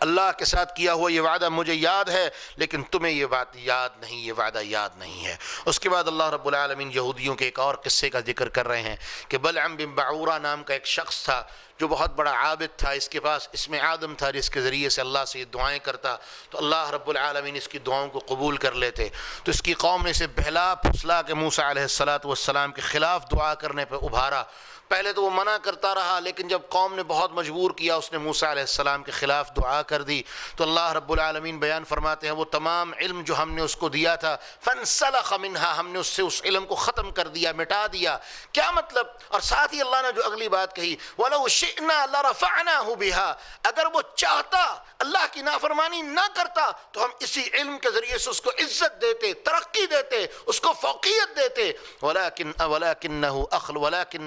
اللہ کے ساتھ کیا ہوا یہ وعدہ مجھے یاد ہے لیکن تمہیں یہ بات یاد نہیں، یہ وعدہ یاد نہیں ہے۔ اس کے بعد اللہ رب العالمین یہودیوں کے ایک اور قصے کا ذکر کر رہے ہیں کہ بلعم بن بعورہ نام کا ایک شخص تھا جو بہت بڑا عابد تھا، اس کے پاس اسم آدم تھا جس کے ذریعے سے اللہ سے یہ دعائیں کرتا تو اللہ رب العالمین اس کی دعاؤں کو قبول کر لیتے۔ تو اس کی قوم نے اسے بہلا پھسلا کے موسیٰ علیہ السلام کے خلاف دعا کرنے پہ ابھارا۔ پہلے تو وہ منع کرتا رہا لیکن جب قوم نے بہت مجبور کیا اس نے موسیٰ علیہ السلام کے خلاف دعا کر دی تو اللہ رب العالمین بیان فرماتے ہیں وہ تمام علم جو ہم نے اس کو دیا تھا فانسلخ منها، ہم نے اس سے اس علم کو ختم کر دیا، مٹا دیا۔ کیا مطلب؟ اور ساتھ ہی اللہ نے جو اگلی بات کہی وَلَوْ شِئْنَا لَرَفَعْنَاهُ بِهَا، اگر وہ چاہتا اللہ کی نافرمانی نہ کرتا تو ہم اسی علم کے ذریعے سے اس کو عزت دیتے، ترقی دیتے، اس کو فوقیت دیتے۔ وَلَكِنْ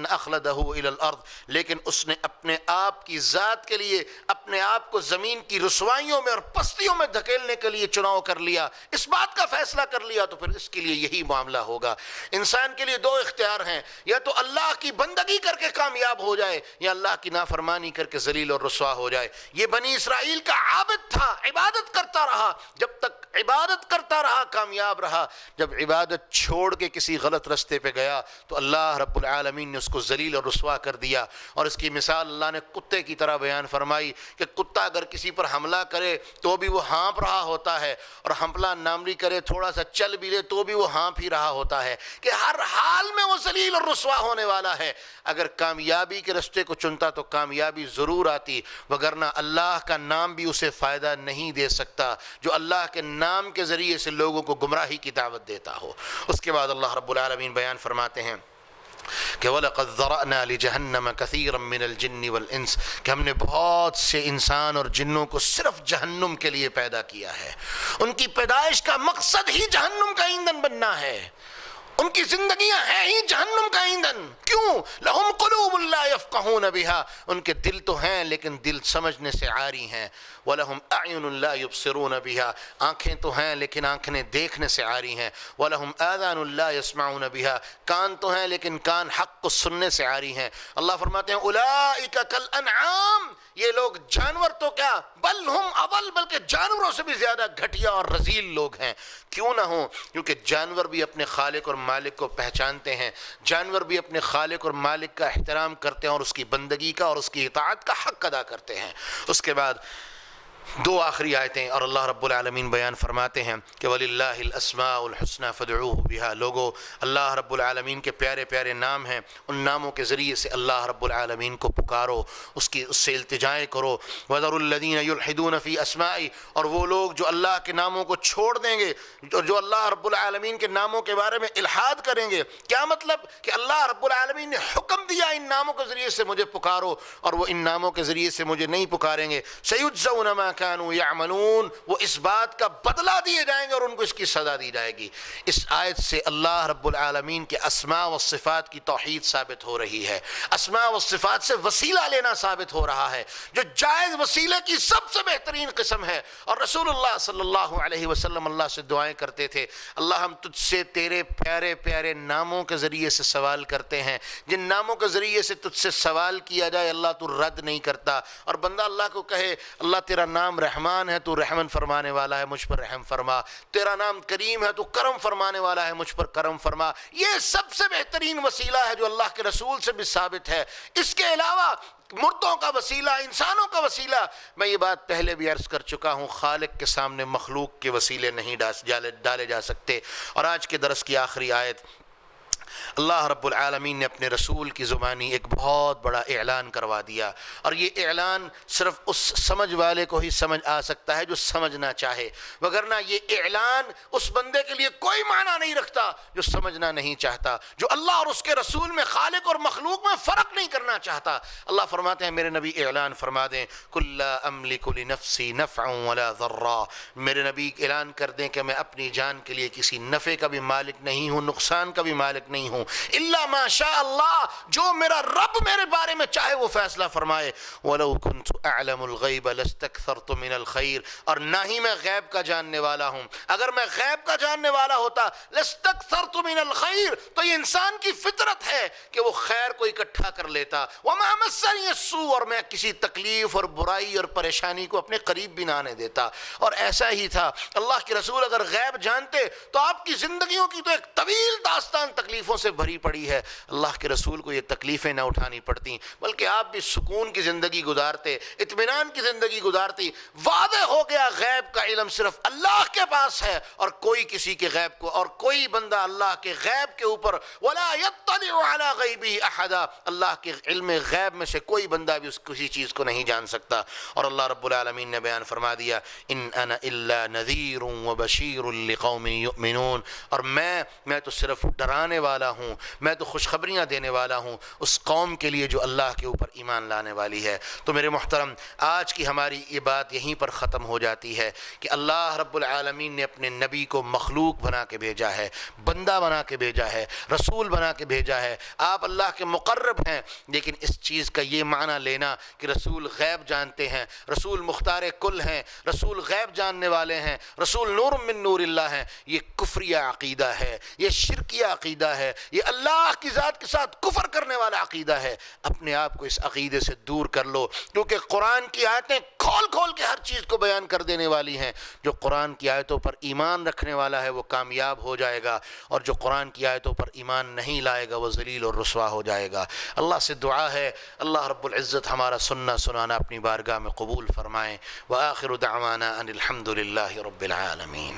أَخْلَدَهُ إِلَى الْأَرْضِ، لیکن اس نے اپنے آپ کی ذات کے لیے اپنے آپ کو زمین کی رسوائیوں میں اور پستیوں میں دھکیلنے کے لیے چناؤ کر لیا، اس بات کا فیصلہ کر لیا، تو پھر اس کے لیے یہی معاملہ ہوگا۔ انسان کے لیے دو اختیار ہیں، یا تو اللہ کی بندگی کر کے کامیاب ہو جائے یا اللہ کی نافرمانی کر کے ذلیل اور رسوا ہو جائے۔ یہ بنی اسرائیل کا عابد تھا، عبادت کرتا رہا، جب تک عبادت کرتا رہا کامیاب رہا، جب عبادت چھوڑ کے کسی غلط رستے پہ گیا تو اللہ رب العالمین نے اس کو ذلیل اور رسوا کر دیا۔ اور اس کی مثال اللہ نے کتے کی طرح بیان فرمائی کہ کتا اگر کسی پر حملہ کرے تو بھی وہ ہانپ رہا ہوتا ہے، اور حملہ نامری کرے تھوڑا سا چل بھی لے تو بھی وہ ہانپ ہی رہا ہوتا ہے، کہ ہر حال میں وہ ذلیل اور رسوا ہونے والا ہے۔ اگر کامیابی کے رستے کو چنتا تو کامیابی ضرور آتی، وگرنہ اللہ کا نام بھی اسے فائدہ نہیں دے سکتا جو اللہ کے نام کے ذریعے سے لوگوں کو گمراہی کی دعوت دیتا ہو۔ اس کے بعد اللہ رب العالمین بیان فرماتے ہیں کہ وَلَقَدْ ذَرَأْنَا لِجَهَنَّمَ كَثِيرًا مِّنَ الْجِنِّ وَالْإِنسِ، کہ ہم نے بہت سے انسان اور جنوں کو صرف جہنم کے لیے پیدا کیا ہے، ان کی پیدائش کا مقصد ہی جہنم کا ایندھن بننا ہے۔ ان کی زندگیاں ہیں ہی جہنم کا ایندھن. کیوں؟ لہم قلوب لا یفقہون بہا، ان کے دل تو ہیں لیکن دل سمجھنے سے عاری ہیں. وَلَهُمْ أَعْيُنٌ لَا يُبْصِرُونَ بِهَا، آنکھیں تو ہیں لیکن آنکھیں دیکھنے سے عاری ہیں. وَلَهُمْ آذَانٌ لَا يَسْمَعُونَ بِهَا، کان تو ہیں لیکن کان حق کو سننے سے عاری ہیں. اللہ فرماتے ہیں أُولَئِكَ كَالْأَنْعَامِ، یہ لوگ جانور تو کیا بل ہم اضل، بلکہ جانوروں سے بھی زیادہ گھٹیا اور رذیل لوگ ہیں. کیوں نہ ہوں؟ کیونکہ جانور بھی اپنے خالق اور مالک کو پہچانتے ہیں، جانور بھی اپنے خالق اور مالک کا احترام کرتے ہیں اور اس کی بندگی کا اور اس کی اطاعت کا حق ادا کرتے ہیں. اس کے بعد دو آخری آیتیں اور اللہ رب العالمین بیان فرماتے ہیں کہ وَلِلَّهِ الْأَسْمَاءُ الْحُسْنَى فَادْعُوهُ بِهَا. لوگو، اللہ رب العالمین کے پیارے پیارے نام ہیں، ان ناموں کے ذریعے سے اللہ رب العالمین کو پکارو، اس سے التجائے کرو. وَذَرُوا الَّذِينَ يُلْحِدُونَ فِي أَسْمَائِهِ، اور وہ لوگ جو اللہ کے ناموں کو چھوڑ دیں گے، جو اللہ رب العالمین کے ناموں کے بارے میں الحاد کریں گے. کیا مطلب؟ کہ اللہ رب العالمین نے حکم دیا ان ناموں کے ذریعے سے مجھے پکارو، اور وہ ان ناموں کے ذریعے سے مجھے نہیں پکاریں گے. سَيُجْزَوْنَ مَا كانوا يعملون، وہ اس بات کا بدلہ دیے جائیں گے اور ان کو اس کی سزا دی جائے گی. اس آیت سے اللہ رب العالمین کے اسماء و صفات کی توحید ثابت ہو رہی ہے. اسماء و صفات سے وسیلہ لینا ثابت ہو رہا ہے، جو جائز وسیلے کی سب سے بہترین قسم ہے. اور رسول اللہ صلی اللہ علیہ وسلم اللہ سے دعائیں کرتے تھے، اللہ ہم تجھ سے تیرے پیارے پیارے ناموں کے ذریعے سے سوال کرتے ہیں، جن ناموں کے ذریعے سے تجھ سے سوال کیا جائے اللہ تو رد نہیں کرتا. اور بندہ اللہ کو کہے اللہ تیرا نام رحمان ہے، تو رحمن فرمانے والا ہے، مجھ پر رحم فرما. تیرا نام کریم ہے، تو کرم فرمانے والا ہے، مجھ پر کرم فرما. یہ سب سے بہترین وسیلہ ہے جو اللہ کے رسول سے بھی ثابت ہے. اس کے علاوہ مردوں کا وسیلہ، انسانوں کا وسیلہ، میں یہ بات پہلے بھی عرض کر چکا ہوں، خالق کے سامنے مخلوق کے وسیلے نہیں ڈالے جا سکتے. اور آج کے درس کی آخری آیت، اللہ رب العالمین نے اپنے رسول کی زبانی ایک بہت بڑا اعلان کروا دیا، اور یہ اعلان صرف اس سمجھ والے کو ہی سمجھ آ سکتا ہے جو سمجھنا چاہے، وگرنہ یہ اعلان اس بندے کے لیے کوئی معنی نہیں رکھتا جو سمجھنا نہیں چاہتا، جو اللہ اور اس کے رسول میں، خالق اور مخلوق میں فرق نہیں کرنا چاہتا. اللہ فرماتے ہیں میرے نبی اعلان فرما دیں قُل لَا أَمْلِكُ لِنَفْسِي نَفْعًا وَلَا ضَرًّا، میرے نبی اعلان کر دیں کہ میں اپنی جان کے لیے کسی نفع کا بھی مالک نہیں ہوں، نقصان کا بھی مالک نہیں ہوں، الا ما شاء اللہ، جو میرا رب میرے بارے میں چاہے وہ فیصلہ فرمائے. وَلَوْ كُنْتُ أَعْلَمُ الْغَيْبَ لَاسْتَكْثَرْتُ مِنَ الْخَيْرِ، اور نہ ہی میں غیب کا جاننے والا ہوں. اگر میں غیب کا جاننے والا ہوتا لَاسْتَكْثَرْتُ مِنَ الْخَيْرِ، تو یہ انسان کی فطرت ہے کہ وہ خیر کو اکٹھا کر لیتا. وَمَا مَسَّنِيَ السُّوءُ، اور میں کسی تکلیف اور برائی اور پریشانی کو اپنے قریب بھی نہ آنے دیتا. اور ایسا ہی تھا، اللہ کے رسول اگر غیب جانتے تو آپ کی زندگیوں کی تو ایک طویل داستان تکلیفوں سے بھری پڑی ہے، اللہ کے رسول کو یہ تکلیفیں نہ اٹھانی پڑتی، بلکہ آپ بھی سکون کی زندگی گزارتے، اطمینان کی زندگی گزارتی. واضح ہو گیا غیب کا علم صرف اللہ کے پاس ہے، اور کوئی کسی کے غیب کو، اور کوئی بندہ اللہ کے غیب کے اوپر ولا يطلع على غیبہ احدا، اللہ کے علم غیب میں سے کوئی بندہ بھی اس کسی چیز کو نہیں جان سکتا. اور اللہ رب العالمین نے بیان فرما دیا ان انا الا نذیر وبشیر لقوم یؤمنون، اور میں تو صرف ڈرانے والا ہوں، میں تو خوشخبریاں دینے والا ہوں اس قوم کے لیے جو اللہ کے اوپر ایمان لانے والی ہے. تو میرے محترم، آج کی ہماری یہ بات یہیں پر ختم ہو جاتی ہے کہ اللہ رب العالمین نے اپنے نبی کو مخلوق بنا کے بھیجا ہے، بندہ بنا کے بھیجا ہے، رسول بنا کے بھیجا ہے. آپ اللہ کے مقرب ہیں، لیکن اس چیز کا یہ معنی لینا کہ رسول غیب جانتے ہیں، رسول مختار کل ہیں، رسول غیب جاننے والے ہیں، رسول نور من نور اللہ ہیں، یہ کفریہ عقیدہ ہے، یہ شرکیہ عقیدہ ہے، یہ اللہ کی ذات کے ساتھ کفر کرنے والا عقیدہ ہے. اپنے آپ کو اس عقیدے سے دور کر لو، کیونکہ قرآن کی آیتیں کھول کھول کے ہر چیز کو بیان کر دینے والی ہیں. جو قرآن کی آیتوں پر ایمان رکھنے والا ہے وہ کامیاب ہو جائے گا، اور جو قرآن کی آیتوں پر ایمان نہیں لائے گا وہ ذلیل اور رسوا ہو جائے گا. اللہ سے دعا ہے اللہ رب العزت ہمارا سننا سنانا اپنی بارگاہ میں قبول فرمائیں. وآخر دعوانا ان الحمد للہ رب العالمین.